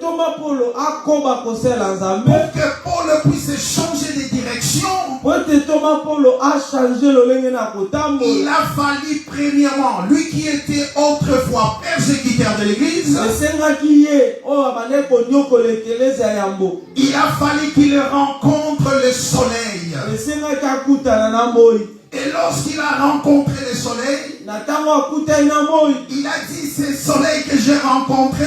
Paul puisse changer de direction, il a fallu premièrement, lui qui était autrefois persécuteur de l'église, il a fallu qu'il rencontre le soleil. Et lorsqu'il a rencontré le soleil, il a dit, ce soleil que j'ai rencontré,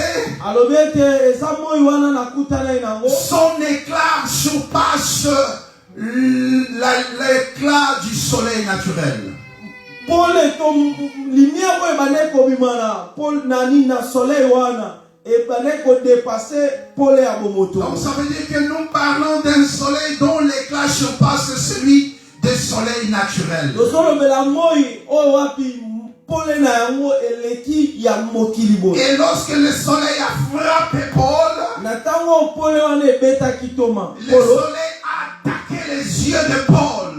son éclat surpasse l'éclat du soleil naturel. Donc ça veut dire que nous parlons d'un soleil dont l'éclat surpasse celui des soleils naturels. Et lorsque le soleil a frappé Paul, le soleil a attaqué les yeux de Paul.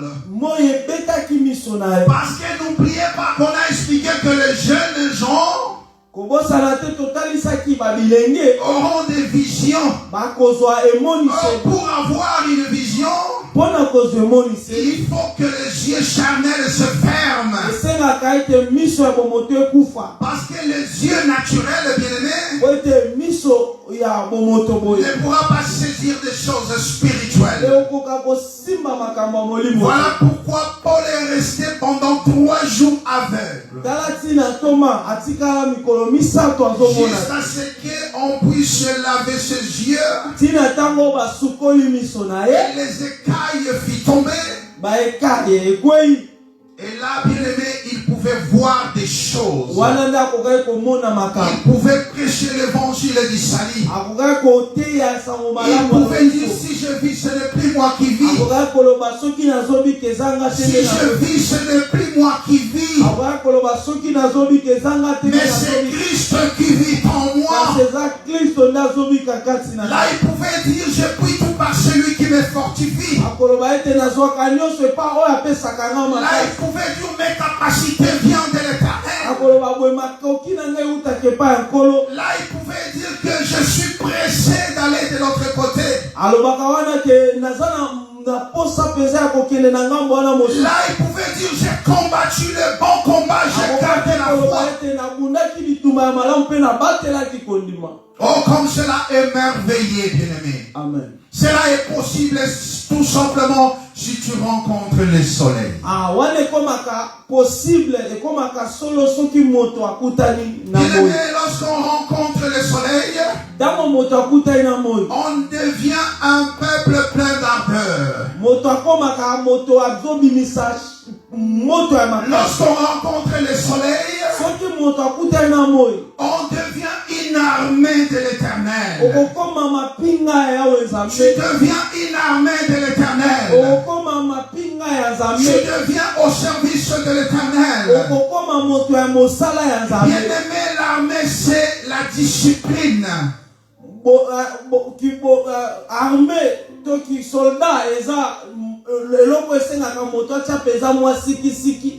Parce que n'oubliez pas qu'on a expliqué que les jeunes gens auront des visions. Pour avoir une vision, il faut que les yeux charnels se ferment. Parce que les yeux naturels, bien-aimés, ne pourra pas saisir des choses spirituelles. Voilà pourquoi Paul est resté pendant 3 jours aveugle. Jusqu'à ce qu'on puisse laver ses yeux. Et les écailles fit tomber. Et là, bien aimé, il pouvait voir des choses. Il pouvait prêcher l'évangile du salut. Il pouvait dire, si je vis, ce n'est plus moi qui vis. Si je vis, ce n'est plus moi qui vis. Mais c'est Christ qui vit en moi. Là, il pouvait dire, je prie tout par celui qui me fortifie. Là, il pouvait dire, mes capacités viennent de l'Éternel. Là, il pouvait dire que je suis pressé d'aller de l'autre côté. Là, il pouvait dire, j'ai combattu le bon combat, j'ai gardé la foi. Oh, comme cela est merveilleux, bien-aimé. Amen. Cela est possible tout simplement si tu rencontres le soleil. Bien-aimé, lorsqu'on rencontre le soleil, On devient un peuple plein d'ardeur. Lorsqu'on rencontre le soleil, on devient une armée de l'Éternel. Tu deviens une armée de l'Éternel. Tu deviens au service de l'Éternel. Bien-aimé, l'armée, c'est la discipline.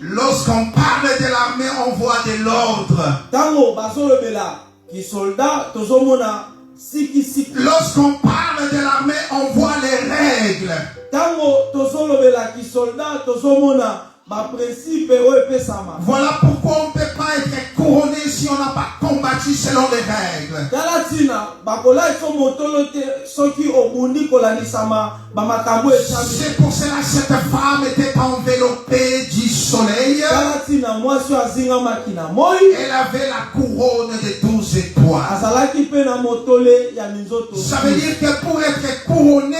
Lorsqu'on parle de l'armée, on voit de l'ordre. Lorsqu'on parle de l'armée, on voit les règles. Voilà pourquoi on ne peut pas être couronné si on n'a pas combattu selon les règles. C'est pour cela que cette femme était enveloppée du soleil. Elle avait la couronne de 12 étoiles. Ça veut dire que pour être couronné,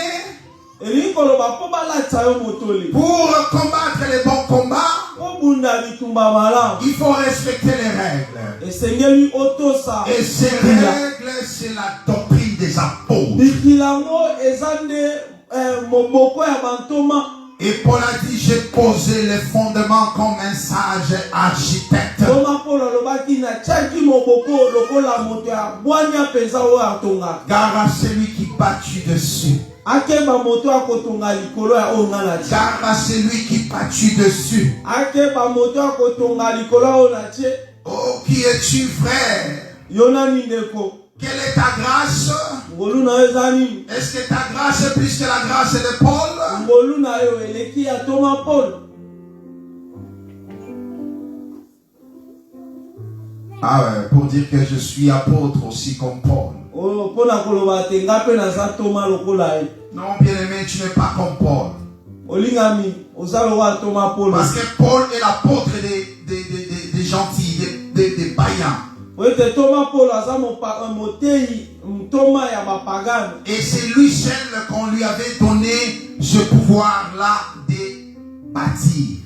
pour combattre les bons combats, il faut respecter les règles. Et ces règles, c'est la doctrine des apôtres. Et Paul a dit, j'ai posé les fondements comme un sage architecte. Car à celui qui battu dessus. Car à celui qui battu dessus. Oh, qui es-tu, frère? Quelle est ta grâce? Est-ce que ta grâce est plus que la grâce de Paul? Ah ouais, pour dire que je suis apôtre aussi comme Paul. Non, bien aimé, tu n'es pas comme Paul. Parce que Paul est l'apôtre des gentils, des païens. Et c'est lui seul qu'on lui avait donné ce pouvoir-là de bâtir.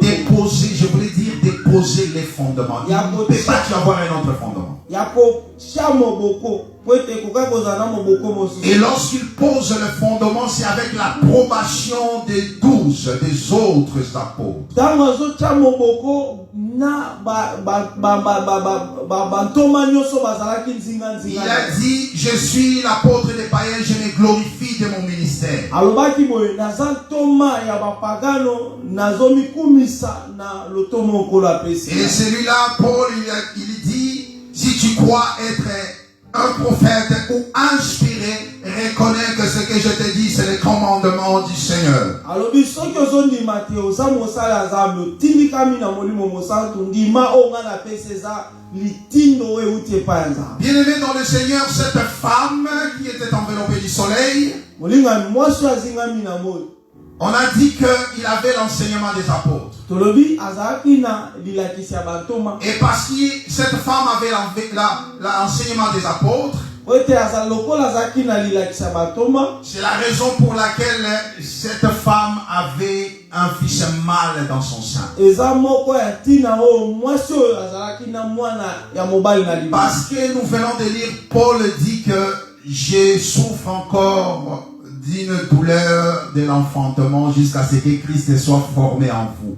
Déposer, je voulais dire déposer les fondements. Il ne peut pas y avoir un autre fondement. Et lorsqu'il pose le fondement, c'est avec l'approbation des 12 des autres apôtres. Il a dit, je suis l'apôtre des païens, je me glorifie de mon ministère. Et celui-là, Paul, il dit, si tu crois être un prophète ou inspiré, reconnais que ce que je te dis, c'est le commandement du Seigneur. Bien-aimé dans le Seigneur, cette femme qui était enveloppée du soleil, on a dit qu'il avait l'enseignement des apôtres. Et parce que cette femme avait l'enseignement des apôtres, c'est la raison pour laquelle cette femme avait un fils mâle dans son sein. Parce que nous venons de lire, Paul dit que je souffre encore d'une douleur de l'enfantement jusqu'à ce que Christ soit formé en vous.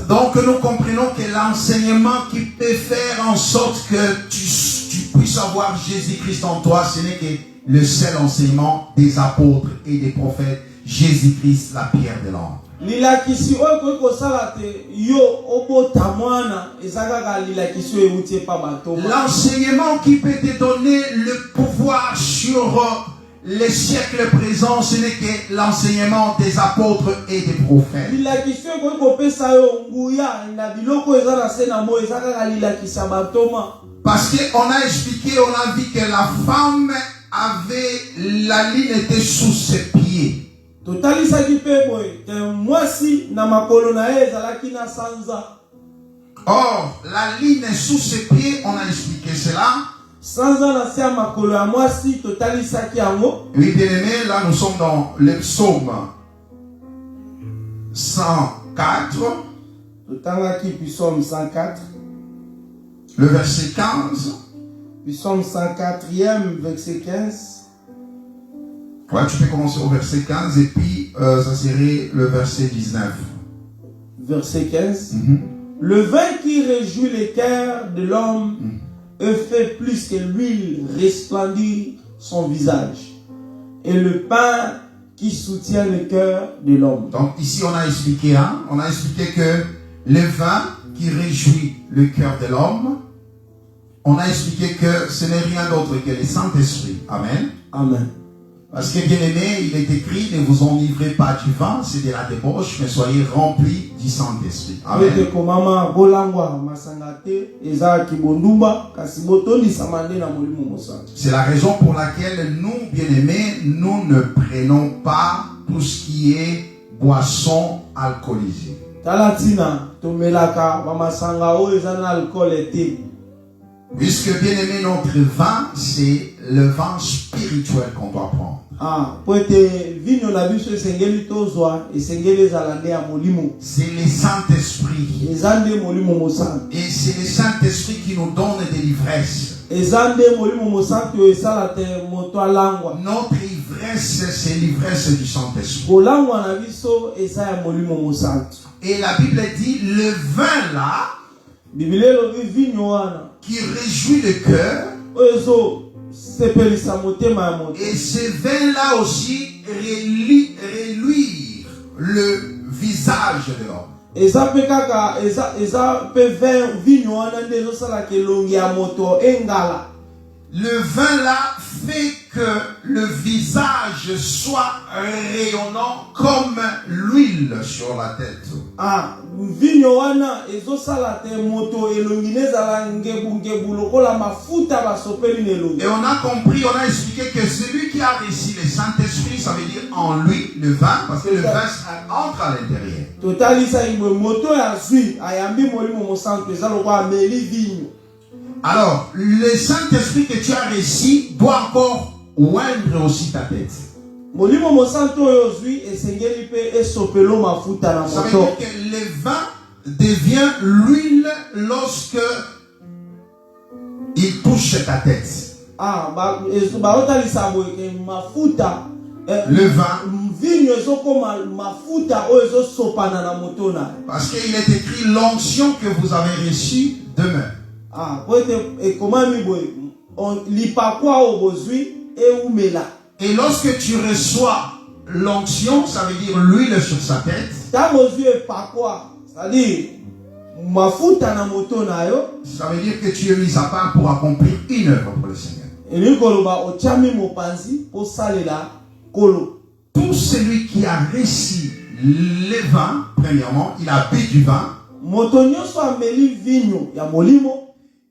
Donc nous comprenons que l'enseignement qui peut faire en sorte que tu puisses avoir Jésus-Christ en toi, ce n'est que le seul enseignement des apôtres et des prophètes, Jésus-Christ, la pierre de l'angle. L'enseignement qui peut te donner le pouvoir sur les siècles présents, ce n'est que l'enseignement des apôtres et des prophètes. Parce qu'on a expliqué, on a dit que la femme avait, la ligne était sous ses pieds. pieds. Or, la ligne sous ses pieds, on a expliqué cela. Oui, bien aimé, là nous sommes dans le psaume 104. Le verset 15. Psaume 104e, verset 15. Ouais, tu peux commencer au verset 15 et puis ça serait le verset 19. Verset 15. Le vin qui réjouit les cœurs de l'homme fait plus que l'huile resplendir son visage. Et le pain qui soutient le cœur de l'homme. Donc ici on a expliqué que le vin qui réjouit le cœur de l'homme, on a expliqué que ce n'est rien d'autre que le Saint-Esprit. Amen. Amen. Parce que bien aimé, il est écrit, ne vous enivrez pas du vin, c'est de la débauche, mais soyez remplis du Saint-Esprit. Amen. C'est la raison pour laquelle nous, bien aimés, nous ne prenons pas tout ce qui est boisson alcoolisée. Puisque bien aimé, notre vin, c'est le vin spirituel qu'on doit prendre. C'est le Saint-Esprit. Et c'est le Saint-Esprit qui nous donne de l'ivresse. Notre ivresse, c'est l'ivresse du Saint-Esprit. Et la Bible dit, le vin là, qui réjouit le cœur, et ce vin-là aussi reluire le visage de l'homme. Le vin-là fait que le visage soit rayonnant comme l'huile sur la tête. Et on a compris, on a expliqué que celui qui a reçu le Saint-Esprit, ça veut dire en lui le vin, parce que le vin entre à l'intérieur. Alors, le Saint-Esprit que tu as reçu doit encore oindre aussi ta tête. Ça veut dire que le vin devient l'huile lorsque il touche ta tête. Le vin. Parce qu'il est écrit l'onction que vous avez reçue demeure. Et lorsque tu reçois l'onction, ça veut dire l'huile sur sa tête. Ça veut dire que tu es mis à part pour accomplir une œuvre pour le Seigneur. Tout celui qui a reçu le vin, premièrement, il a bu du vin.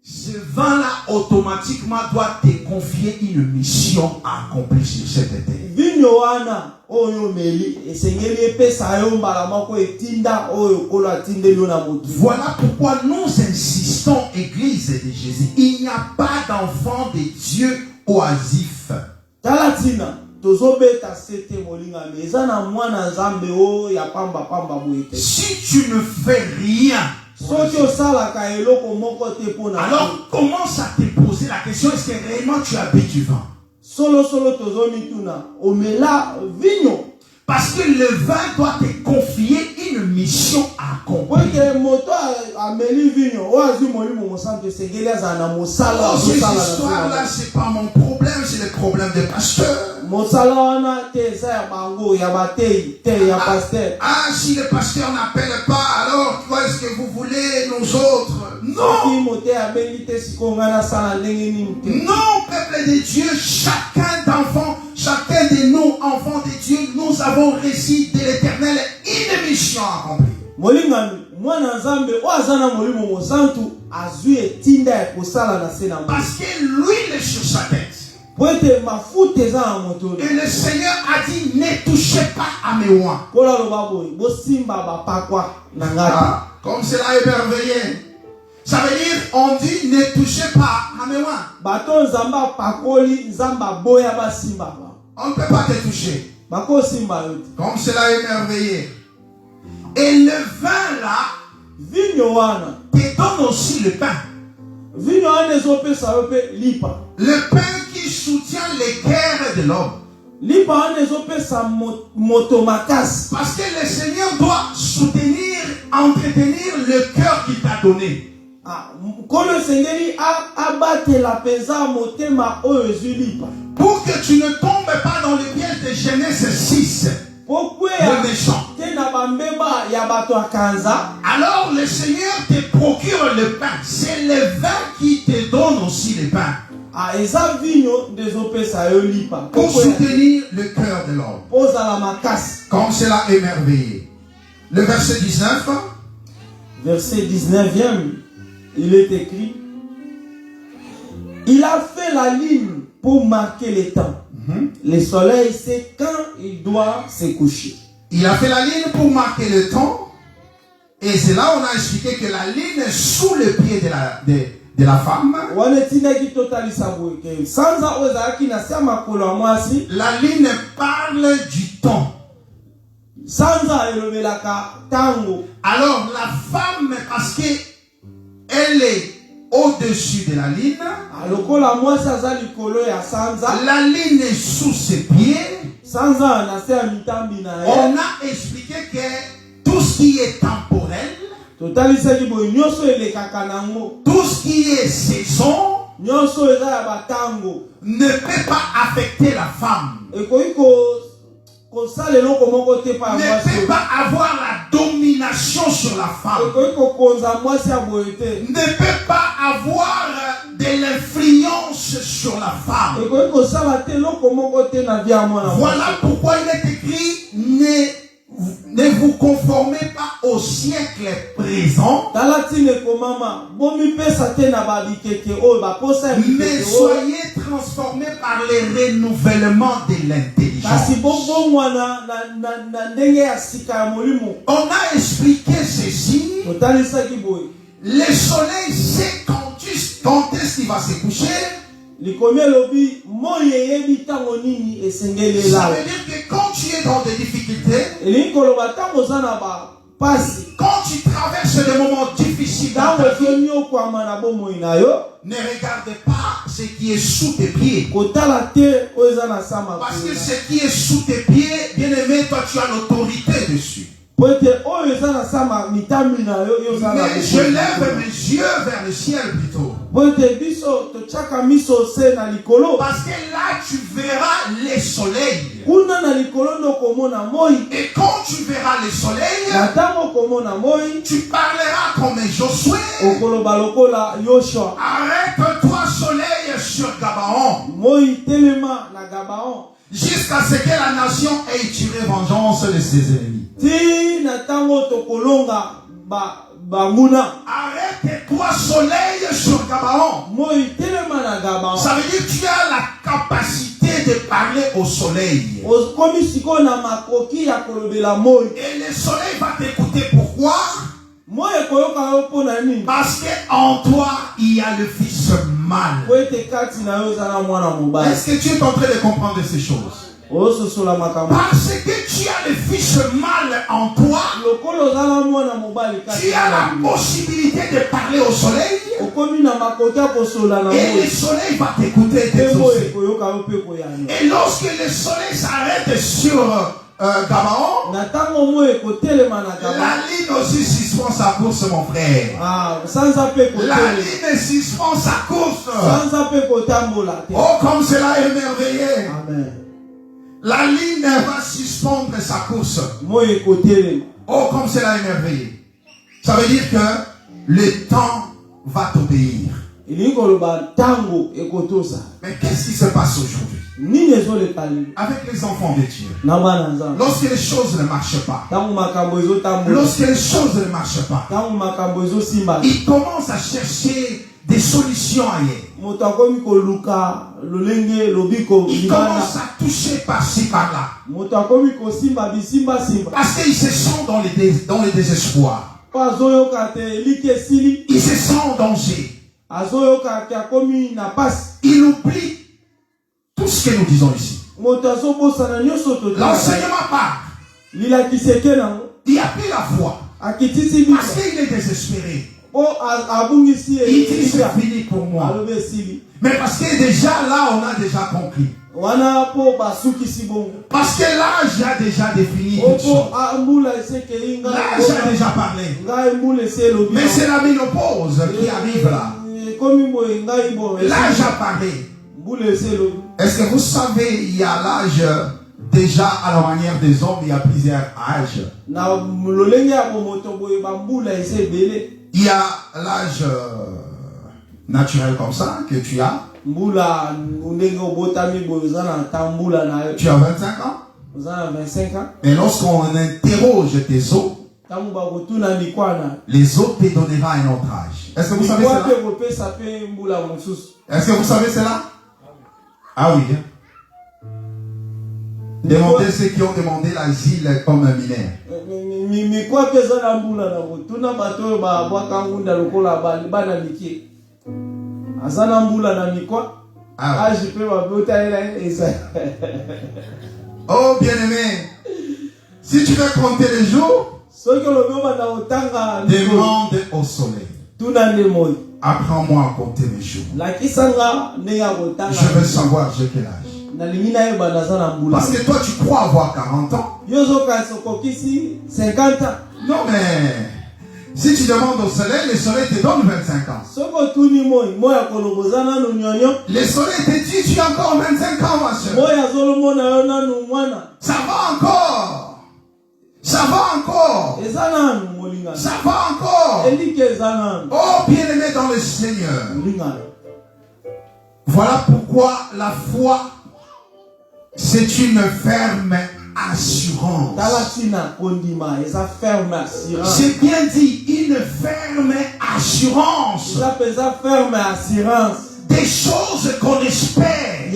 Ce vin-là, automatiquement, doit te confier une mission à accomplir sur cette terre. Voilà pourquoi nous insistons, Église de Jésus. Il n'y a pas d'enfant de Dieu oisif. Si tu ne fais rien, alors commence à te poser la question, est-ce que réellement tu as bu du vin? Parce que le vin doit te confier une mission à accomplir. Cette histoire-là, c'est pas mon problème, c'est le problème des pasteurs. Si le pasteur n'appelle pas, alors quoi est-ce que vous voulez, nous autres? Non, peuple de Dieu, chacun de nous, enfants de Dieu, nous avons reçu de l'Éternel une mission à accomplir. Parce que l'huile sur sa tête, Et le Seigneur a dit, ne touchez pas à mes oins. Ah, comme cela est merveilleux. Ça veut dire, on dit, ne touchez pas à mes oins. On ne peut pas te toucher. Comme cela est merveilleux. Et le vin là, te donne aussi le pain. Le pain qui soutient les cœurs de l'homme. Parce que le Seigneur doit soutenir, entretenir le cœur qu'il t'a donné. Pour que tu ne tombes pas dans le piège de Genèse 6. Le méchant. Alors le Seigneur te procure le pain. C'est le vin qui te donne aussi le pain. Pour soutenir le cœur de l'homme. Comme cela est merveilleux. Le verset 19. Verset 19e, il est écrit: il a fait la ligne pour marquer les temps. Le soleil sait quand il doit se coucher. Il a fait la ligne pour marquer le temps. Et c'est là où on a expliqué que la ligne est sous le pied de la femme. La ligne parle du temps. Alors la femme, parce qu'elle est au-dessus de la ligne, la ligne est sous ses pieds. On a expliqué que tout ce qui est temporel, tout ce qui est saison, ne peut pas affecter la femme. Ne peut pas avoir la domination sur la femme. Ne peut pas avoir de l'influence sur la femme. Voilà pourquoi il est écrit: ne vous conformez pas au siècle présent, mais soyez transformés par les renouvellements de l'intelligence. On a expliqué ceci. Le soleil sait quand est-ce qu'il va se coucher. Ça veut dire que quand tu es dans des difficultés, quand tu traverses des moments difficiles dans ta vie, ne regarde pas ce qui est sous tes pieds. Parce que ce qui est sous tes pieds, bien aimé, toi tu as l'autorité dessus. Mais je lève mes yeux vers le ciel plutôt. Parce que là tu verras les soleils. Et quand tu verras les soleils, tu parleras comme Josué. Arrête-toi soleil sur Gabaon. Jusqu'à ce que la nation ait tiré vengeance de ses ennemis. Arrête-toi soleil sur Gabaon. Ça veut dire que tu as la capacité de parler au soleil. Et le soleil va t'écouter. Pourquoi? Parce qu'en toi, il y a le fils mâle. Est-ce que tu es en train de comprendre ces choses? Parce que tu as le fils mâle en toi, tu as la possibilité de parler au soleil. Et le soleil va t'écouter et t'exaucer. Et lorsque le soleil s'arrête sur Gabaon, la ligne aussi suspend sa course, mon frère. La ligne suspend sa course. Oh, comme cela est merveilleux. Amen. La ligne va suspendre sa course. Oh, comme cela est merveilleux. Ça veut dire que le temps va t'obéir. Mais qu'est-ce qui se passe aujourd'hui avec les enfants de Dieu? Lorsque les choses ne marchent pas, lorsque les choses ne marchent pas, ils commencent à chercher des solutions ailleurs. Il commence à toucher par-ci, par-là. Parce qu'il se sent dans le désespoir. Il se sent en danger. Il oublie tout ce que nous disons ici. L'enseignement part. Il a pris la foi. Parce qu'il est désespéré. Il dit c'est fini pour moi. Mais parce que déjà là on a déjà compris. Parce que l'âge a déjà défini tout ça. L'âge a déjà parlé. Mais c'est la ménopause qui arrive là. L'âge a parlé. Est-ce que vous savez, il y a l'âge déjà à la manière des hommes, il y a plusieurs âges. Il y a l'âge naturel comme ça que tu as. Tu as 25 ans. Mais lorsqu'on interroge tes os, les autres te donneront un autre âge. Est-ce que vous savez cela? Est-ce que vous savez cela? Ah oui. Demandez ceux qui ont demandé l'asile comme mineur. Ah oui. Oh bien-aimé, si tu veux compter les jours, demande au soleil. Apprends-moi à compter mes jours. Je veux savoir j'ai quel âge. Parce que toi tu crois avoir 40 ans. Non mais si tu demandes au soleil, le soleil te donne 25 ans. Le soleil te dit tu as encore 25 ans ma soeur. Ça va encore. Ça va encore. Ça va encore. Oh bien-aimé dans le Seigneur. Voilà pourquoi la foi c'est une ferme assurance. J'ai bien dit une ferme assurance. Des choses qu'on espère.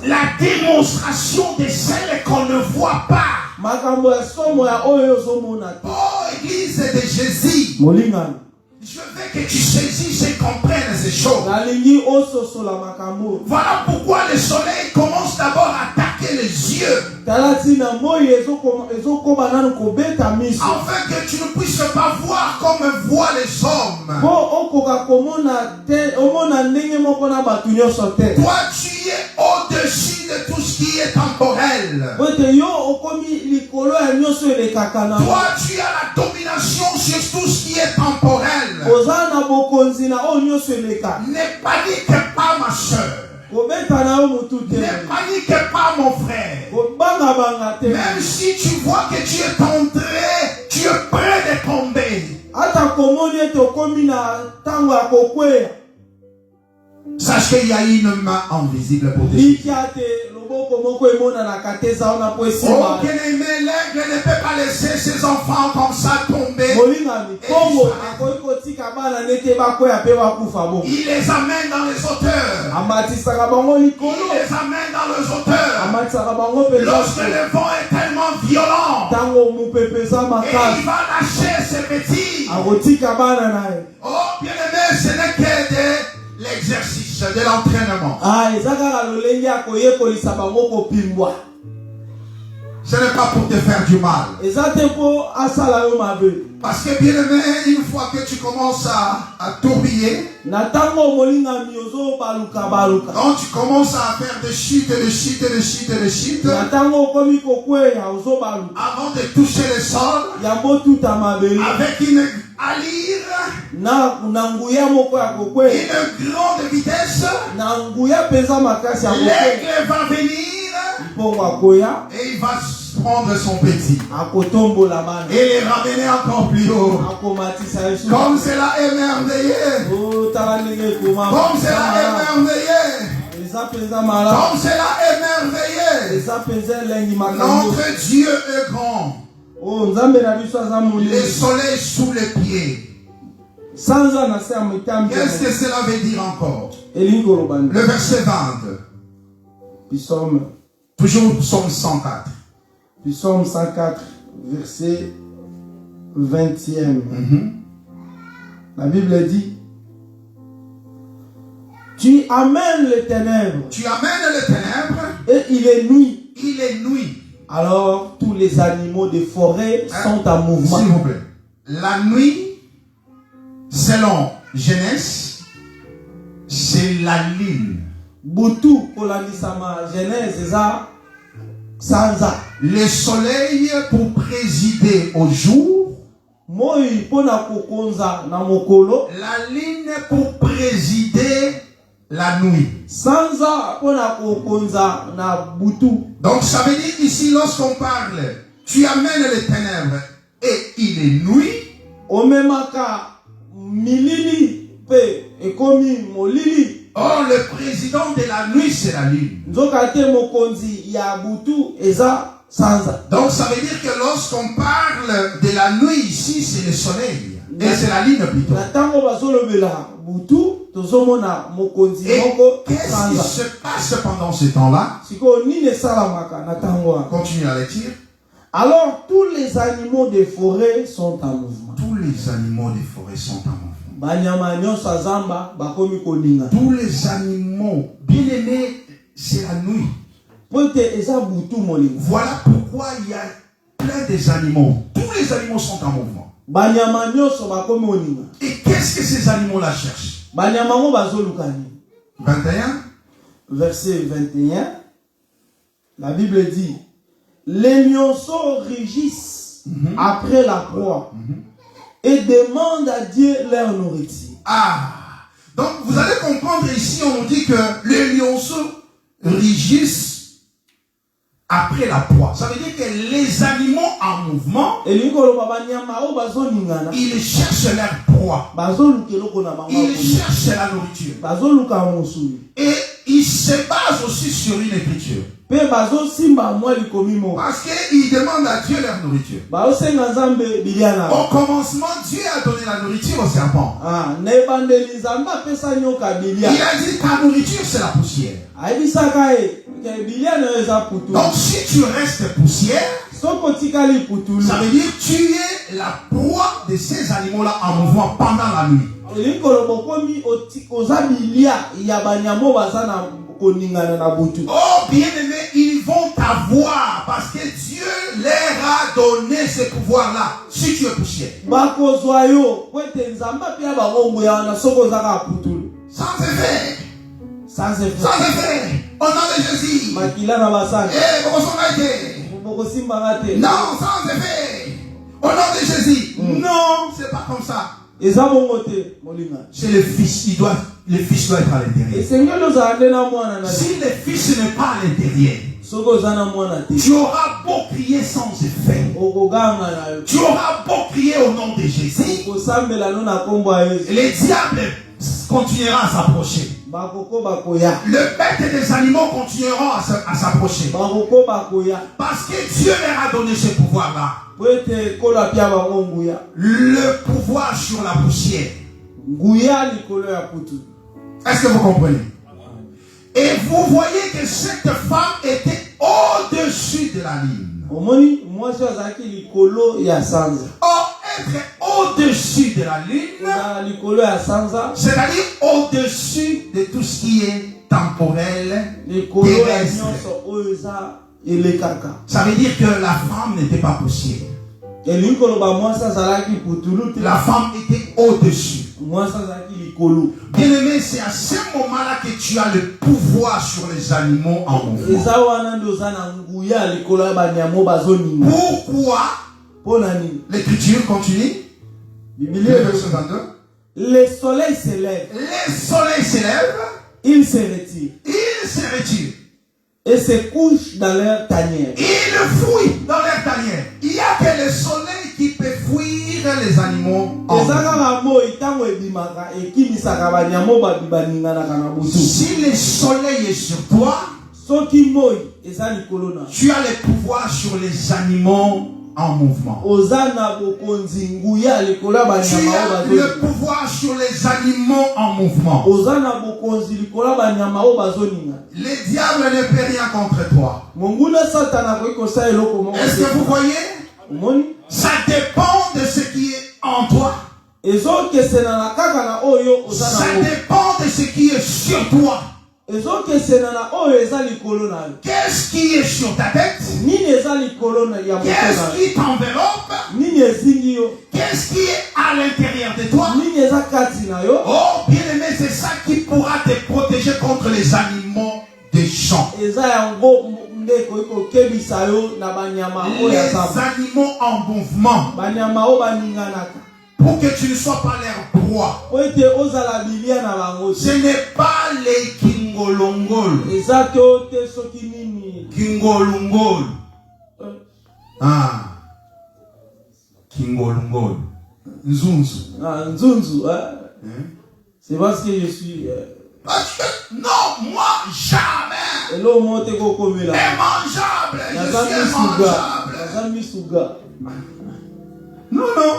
La démonstration de celles qu'on ne voit pas. Oh Église de Jésus. Je veux que tu saisisses et comprennes ces choses. Voilà pourquoi le soleil commence d'abord à attaquer les yeux. Afin que tu ne puisses pas voir comme voient les hommes. Toi tu es au-dessus de tout ce qui est temporel. Toi tu as la domination sur tout ce qui est temporel. Ne panique pas ma soeur. Ne panique pas mon frère. Même si tu vois que tu es tombé, tu es prêt de tomber. Sache qu'il y a une main invisible pour te soutenir. Oh bien-aimé, l'aigle ne peut pas laisser ses enfants comme ça tomber. Il les amène dans les hauteurs. Il les amène dans les hauteurs. Lorsque le vent est tellement violent, et il va lâcher ses bêtises. Oh bien-aimé, ce n'est que de l'exercice, de l'entraînement. Ce n'est pas pour te faire du mal. Parce que bien aimé, une fois que tu commences à tourbiller, quand tu commences à faire des chutes, avant de toucher le sol, avec une allure, une grande vitesse, l'aigle va venir et il va prendre son petit et les ramener encore plus haut. Comme cela est merveilleux. Comme cela est merveilleux. Comme cela est merveilleux. Notre Dieu est grand. Le soleil sous les pieds. Qu'est-ce que cela veut dire encore? Le verset 20. Toujours psaume 104. Psaume 104, verset 20e. La Bible dit: tu amènes les ténèbres. Tu amènes les ténèbres. Et il est nuit. Il est nuit. Alors tous les animaux des forêts sont en mouvement. S'il vous plaît. La nuit, selon Genèse, c'est la lune. Boutou pour la nisama Genèse sanza. Le soleil pour présider au jour. Moi pour na kokonza na mokolo. La lune pour présider la nuit. Sanza pour na kokonza na boutou. Donc ça veut dire ici lorsqu'on parle, tu amènes les ténèbres et il est nuit. Omemaka milili pe ekomi molili. Or le président de la nuit c'est la lune. Nzokate mokonzi ya boutou eza sanza. Donc ça veut dire que lorsqu'on parle de la nuit ici c'est le soleil. Et c'est la lune plutôt. Et qu'est-ce qui se passe pendant ce temps-là? Continue à le dire. Alors tous les animaux des forêts sont en mouvement. Tous les animaux des forêts sont en mouvement. Tous les animaux, bien aimés, c'est la nuit. Voilà pourquoi il y a plein des animaux. Tous les animaux sont en mouvement. Et qu'est-ce que ces animaux-là cherchent? 21. Verset 21. La Bible dit: les lionceaux rugissent après la proie et demandent à Dieu leur nourriture. Ah, donc vous allez comprendre ici, on nous dit que les lionceaux rugissent après la proie. Ça veut dire que les animaux en mouvement, ils cherchent leur proie. Ils cherchent la nourriture. Et ils se basent aussi sur une écriture. Parce qu'ils demandent à Dieu leur nourriture. Au commencement, Dieu a donné la nourriture au serpent. Il a dit ta nourriture c'est la poussière. Donc si tu restes poussière, ça veut dire tu es la proie de ces animaux-là en mouvement pendant la nuit. Oh bien-aimé, ils vont t'avoir parce que Dieu leur a donné ce pouvoir-là si tu es poussière. Sans effet. Sans effet. Au nom de Jésus. Non, sans effet. Au nom de Jésus. Non, c'est pas comme ça. C'est le fils, le fils doit être à l'intérieur. Si le fils n'est pas à l'intérieur, tu auras beau crier sans effet. Tu auras beau crier au nom de Jésus. Les diables continueront à s'approcher. Le bête des animaux continueront à s'approcher. Parce que Dieu leur a donné ce pouvoir-là. Le pouvoir sur la poussière. Est-ce que vous comprenez? Et vous voyez que cette femme était au-dessus de la ligne. Or, être au-dessus de la ligne, c'est-à-dire au-dessus de tout ce qui est temporel, terrestre. Ça veut dire que la femme n'était pas poussière. La femme était au-dessus. Bien-aimé, c'est à ce moment-là que tu as le pouvoir sur les animaux en mouvement. Pourquoi? L'écriture continue. Verset 22. Le soleil s'élève. Le soleil s'élève. Il se retire. Il se retire. Et se couche dans leur tanière. Il fuit dans leur tanière. Il n'y a que le soleil qui peut fuir les animaux. Si le soleil est sur toi, tu as le pouvoir sur les animaux en mouvement. Tu as le pouvoir sur les animaux en mouvement. Les diables ne peuvent rien contre toi. Est-ce que vous voyez? Ça dépend de ce qui est en toi. Ça dépend de ce qui est sur toi. Qu'est-ce qui est sur ta tête? Qu'est-ce qui t'enveloppe? Qu'est-ce qui est à l'intérieur de toi? Oh, bien aimé, c'est ça qui pourra te protéger contre les animaux des champs. Les animaux en mouvement. Pour que tu ne sois pas leur proie. Ce n'est pas les kingolongol. Kingolongol. Ah. Kingolongol. Nzunzu. Ah, Nzunzu. C'est parce que je suis... Non, moi jamais. Immangeable. Je suis immangeable. Non, non.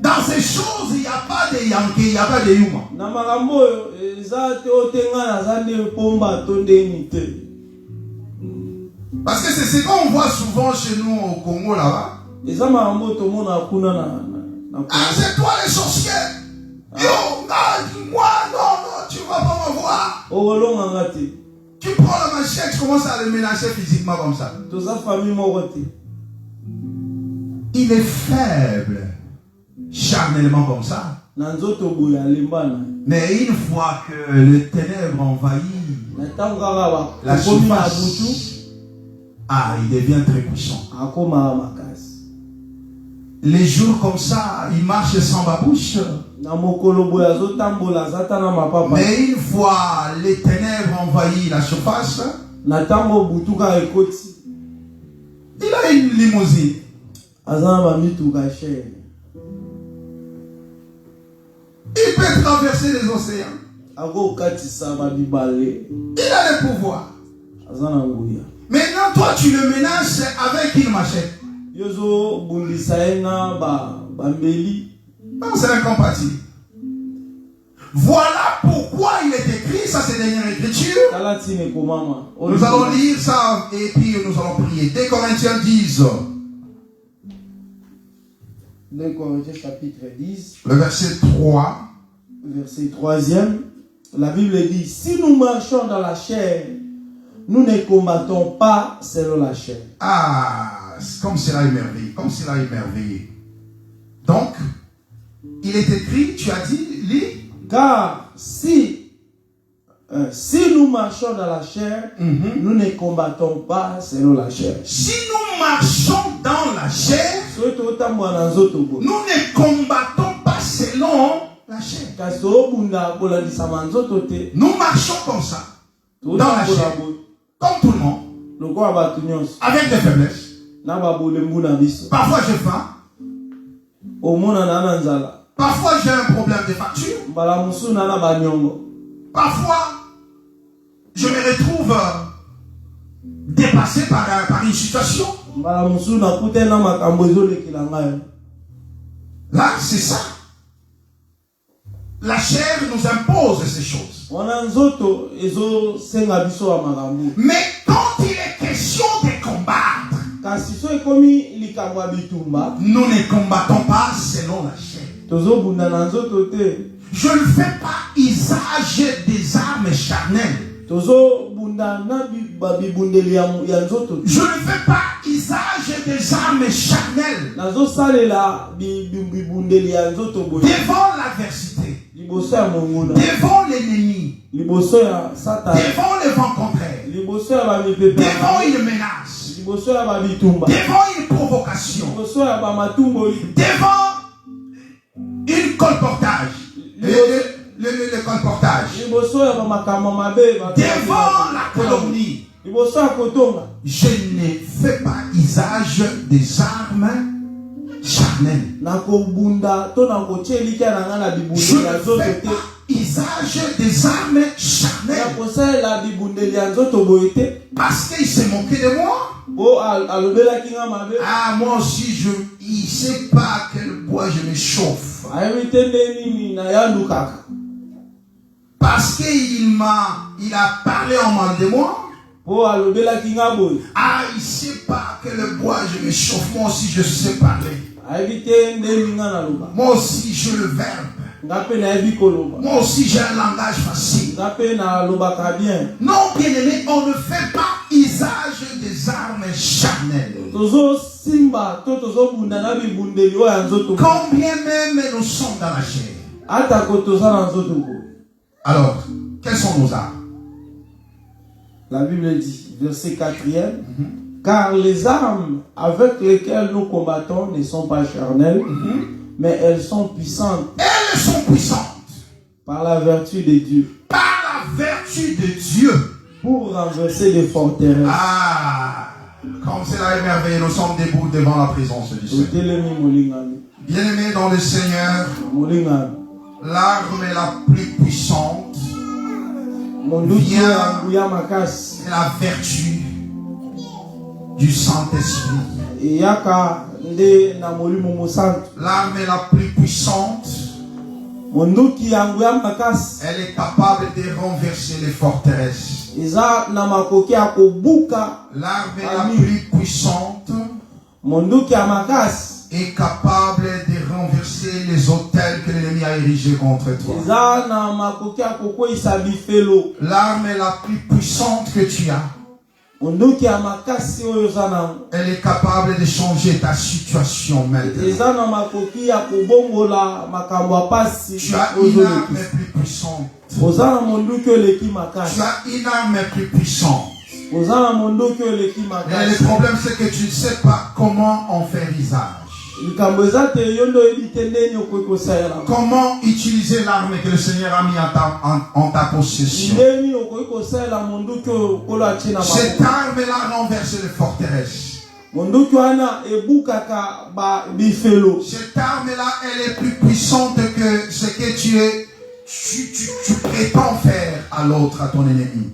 Dans ces choses, il n'y a pas de Yankee, il n'y a pas de Yuma. Parce que c'est ce qu'on voit souvent chez nous au Congo là-bas. Ah, c'est toi les sorciers. Yo, moi, non, tu ne vas pas me voir. Tu prends la machette, tu commences à le ménager physiquement comme ça. Il est faible. Charnellement comme ça. Mais une fois que le ténèbre envahit la surface, il devient très puissant. Les jours comme ça, il marche sans babouche. Mais une fois les ténèbres envahit la surface, il a une limousine. Il peut traverser les océans. Il a le pouvoir. Maintenant, toi, tu le menaces avec une machette. Non, c'est incompatible. Voilà pourquoi il est écrit, ça c'est dernière écriture. Nous allons lire ça et puis nous allons prier. 2 Corinthiens 10. 2 Corinthiens chapitre 10. Le verset 3. Verset 3e. La Bible dit, si nous marchons dans la chair, nous ne combattons pas selon la chair. Ah, comme cela est merveilleux. Comme cela est merveilleux. Donc, il est écrit, tu as dit, lis. Car si nous marchons dans la chair, nous ne combattons pas selon la chair. Si nous marchons dans la chair, nous ne combattons pas selon la chair. Nous marchons comme ça, dans la chair, comme tout le monde, avec des faiblesses. Parfois j'ai faim. Parfois j'ai un problème de facture. Parfois je me retrouve dépassé par une situation. Là c'est ça. La chair nous impose ces choses. Mais quand il est question de combattre, nous ne combattons pas selon la chair. Je ne fais pas usage des armes charnelles. Je ne fais pas usage des armes charnelles devant l'adversité, devant l'ennemi, devant le vent contraire, devant une menace, devant une provocation, devant une colportage. Le colportage. Devant la calomnie. Je ne fais pas usage des armes charnelles. Je ne fais pas usage des armes charnelles. Parce qu'il s'est moqué de moi. Ah, moi aussi, il ne sait pas à quel bois je me chauffe. Parce qu'il a parlé en mal de moi. Ah, il ne sait pas à quel bois je me chauffe. Moi aussi, je sais parler. Moi aussi, j'ai le verbe. Moi aussi, j'ai un langage facile. Non, bien-aimé, on ne fait pas usage des armes charnelles. Combien même nous sommes dans la chair. Alors, quelles sont nos armes? La Bible dit, verset 4e, car les armes avec lesquelles nous combattons ne sont pas charnelles, mais elles sont puissantes. Elles sont puissantes. Par la vertu de Dieu. Par la vertu de Dieu. Pour renverser des forteresses. Ah, comme cela est merveilleux, nous sommes debout devant la présence du Seigneur. Bien-aimés dans le Seigneur, l'arme la plus puissante vient de la vertu du Saint-Esprit. L'arme la plus puissante, elle est capable de renverser les forteresses. L'arme la plus puissante est capable de renverser les autels que l'ennemi a érigés contre toi. L'arme la plus puissante que tu as, elle est capable de changer ta situation maintenant. Tu as une arme plus puissante. Tu as une arme plus puissante. Mais le problème, c'est que tu ne sais pas comment en faire usage. Comment utiliser l'arme que le Seigneur a mis en ta possession. Cette arme-là renverse les forteresses. Cette arme-là, elle est plus puissante que ce que tu prétends faire à l'autre, à ton ennemi.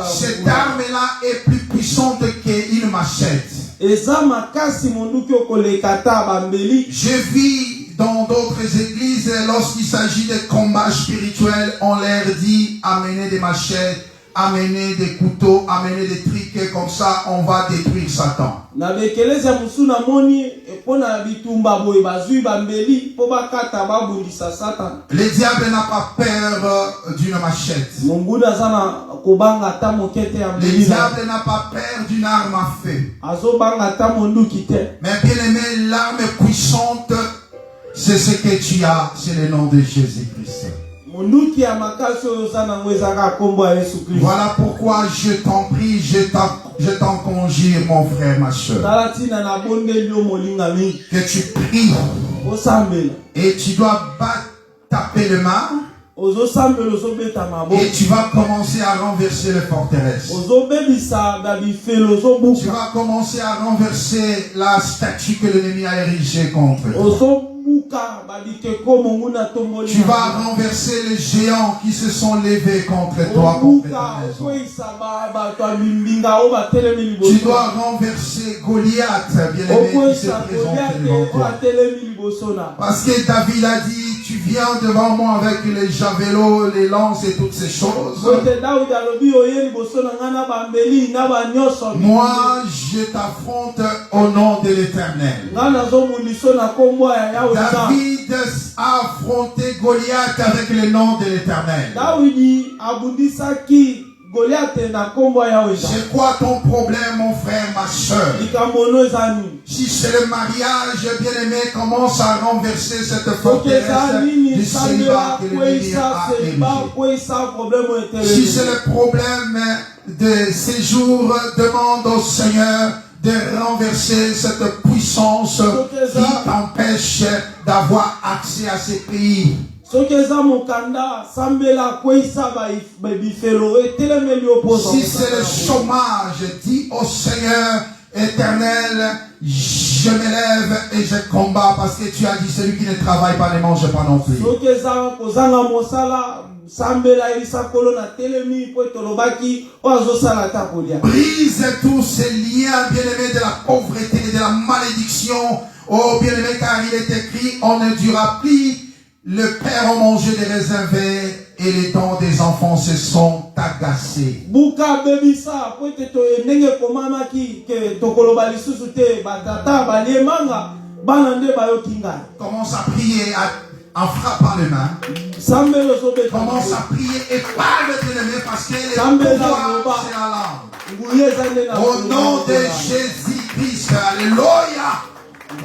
Cette arme-là est plus puissante qu'une machette. Je vis dans d'autres églises, lorsqu'il s'agit de combats spirituels, on leur dit amenez des machettes, amener des couteaux, amener des trucs, comme ça on va détruire Satan. Le diable n'a pas peur d'une machette. Le diable n'a pas peur d'une arme à feu. Mais bien aimé, l'arme puissante, c'est ce que tu as, c'est le nom de Jésus-Christ. Voilà pourquoi je t'en prie, je t'en conjure, mon frère, ma soeur, que tu pries et tu dois taper le main et tu vas commencer à renverser les forteresses. Tu vas commencer à renverser la statue que l'ennemi a érigée contre toi. Tu vas renverser les géants qui se sont levés contre toi. Tu dois renverser Goliath, bien-aimé, qui se présente devant toi. Parce que David a dit, tu viens devant moi avec les javelots, les lances et toutes ces choses. Moi, je t'affronte au nom de l'Éternel. David a affronté Goliath avec le nom de l'Éternel. C'est quoi ton problème, mon frère, ma soeur? Si c'est le mariage, bien-aimé, commence à renverser cette forteresse du célibat que l'ennemi a érigé. Si c'est le problème de séjour, demande au Seigneur de renverser cette puissance qui t'empêche d'avoir accès à ces pays. Si c'est le chômage, dis au Seigneur Éternel, je me lève et je combats, parce que tu as dit celui qui ne travaille pas ne mange pas non plus. Brise tous ces liens, bien-aimés, de la pauvreté et de la malédiction. Oh, bien-aimé, car il est écrit, on ne dira plus, le père a mangé des raisins verts et les dents des enfants se sont agacés. Commence à prier en frappant les mains. Commence à prier et parle de l'ennemi parce que le pouvoir, c'est la langue. Au nom de Jésus-Christ, alléluia.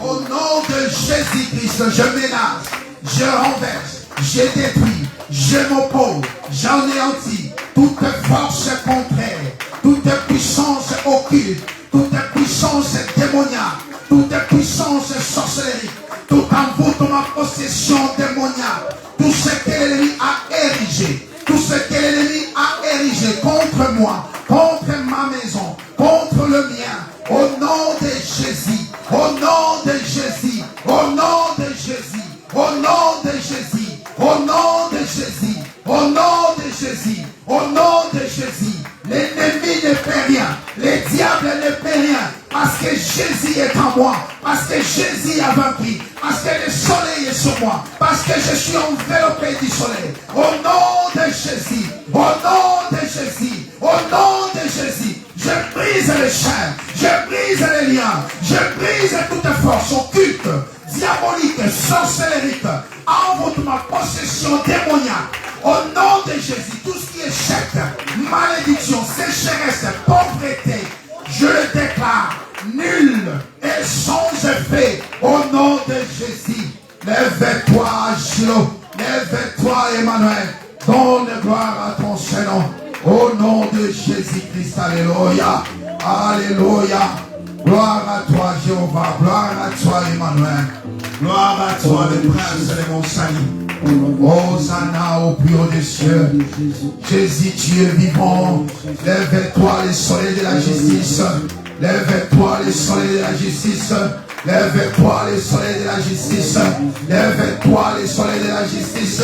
Au nom de Jésus-Christ, je menace, je renverse, je détruis, je m'oppose, j'anéantis toute force contraire, toute puissance occulte, toute puissance démoniaque, toute puissance sorcellerie, tout envoûtement, possession démoniaque, tout ce que l'ennemi a érigé, tout ce que l'ennemi a érigé contre moi, contre ma maison, contre le mien, au nom de Jésus, au nom de Jésus, au nom de Jésus, au nom de Jésus, au nom de Jésus, au nom de Jésus, au nom de Jésus. L'ennemi ne fait rien, le diable ne fait rien, parce que Jésus est en moi, parce que Jésus a vaincu, parce que le soleil est sur moi, parce que je suis enveloppé du soleil. Au nom de Jésus, au nom de Jésus, au nom de Jésus, je brise les chaînes, je brise les liens, je brise toute force occulte, diabolique, sorcellerique, envoûtement, possession démoniaque. Au nom de Jésus, tout ce qui est chèque, malédiction, sécheresse, pauvreté, je le déclare nul et sans effet. Au nom de Jésus, lève-toi, Gilo, lève-toi, Emmanuel, donne gloire à ton Seigneur. Au nom de Jésus-Christ, alléluia, alléluia. Gloire à toi, Jéhovah, gloire à toi, Emmanuel, gloire à toi, le prince de mon salut. Hosanna au plus haut des cieux. Jésus, tu es vivant. Lève-toi les soleils de la justice. Lève-toi les soleils de la justice. Lève-toi les soleils de la justice. Lève-toi les soleils de la justice.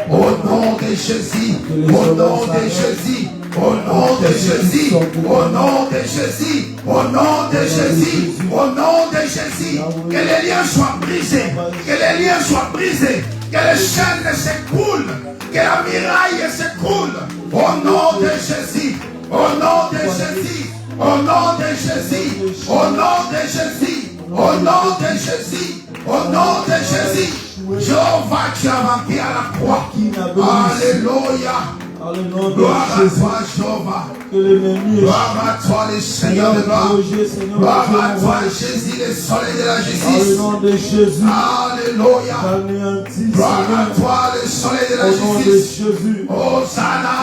Au nom de Jésus. Au nom de Jésus. Au nom de Jésus. Au nom de Jésus. Au nom de Jésus. Au nom de Jésus. Que les liens soient brisés. Que les liens soient brisés. Que les chaînes s'écoulent, que la muraille s'écoule, au nom de Jésus, au nom de Jésus, au nom de Jésus, au nom de Jésus, au nom de Jésus, au nom de Jésus. Jéhovah, tu as vaincu à la croix. Alléluia. Gloire à toi, Jéhovah. Gloire à toi, le Seigneur de gloire. Gloire à toi, Jésus, le soleil de la justice. Alléluia. Gloire à toi, le soleil de la justice. Hosanna.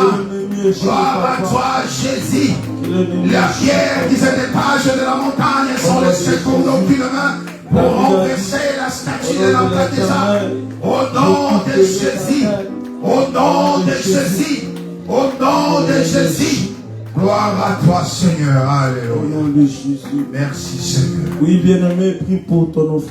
Gloire à toi, Jésus. La pierre qui se détache de la montagne sont les secours d'aucune main pour renverser la statue de l'Empératrice. Au nom de Jésus. Au nom de Jésus. Au nom de Jésus. Gloire à toi, Seigneur. Alléluia. Au nom de Jésus. Merci, Seigneur. Oui, bien-aimé, prie pour ton offrande.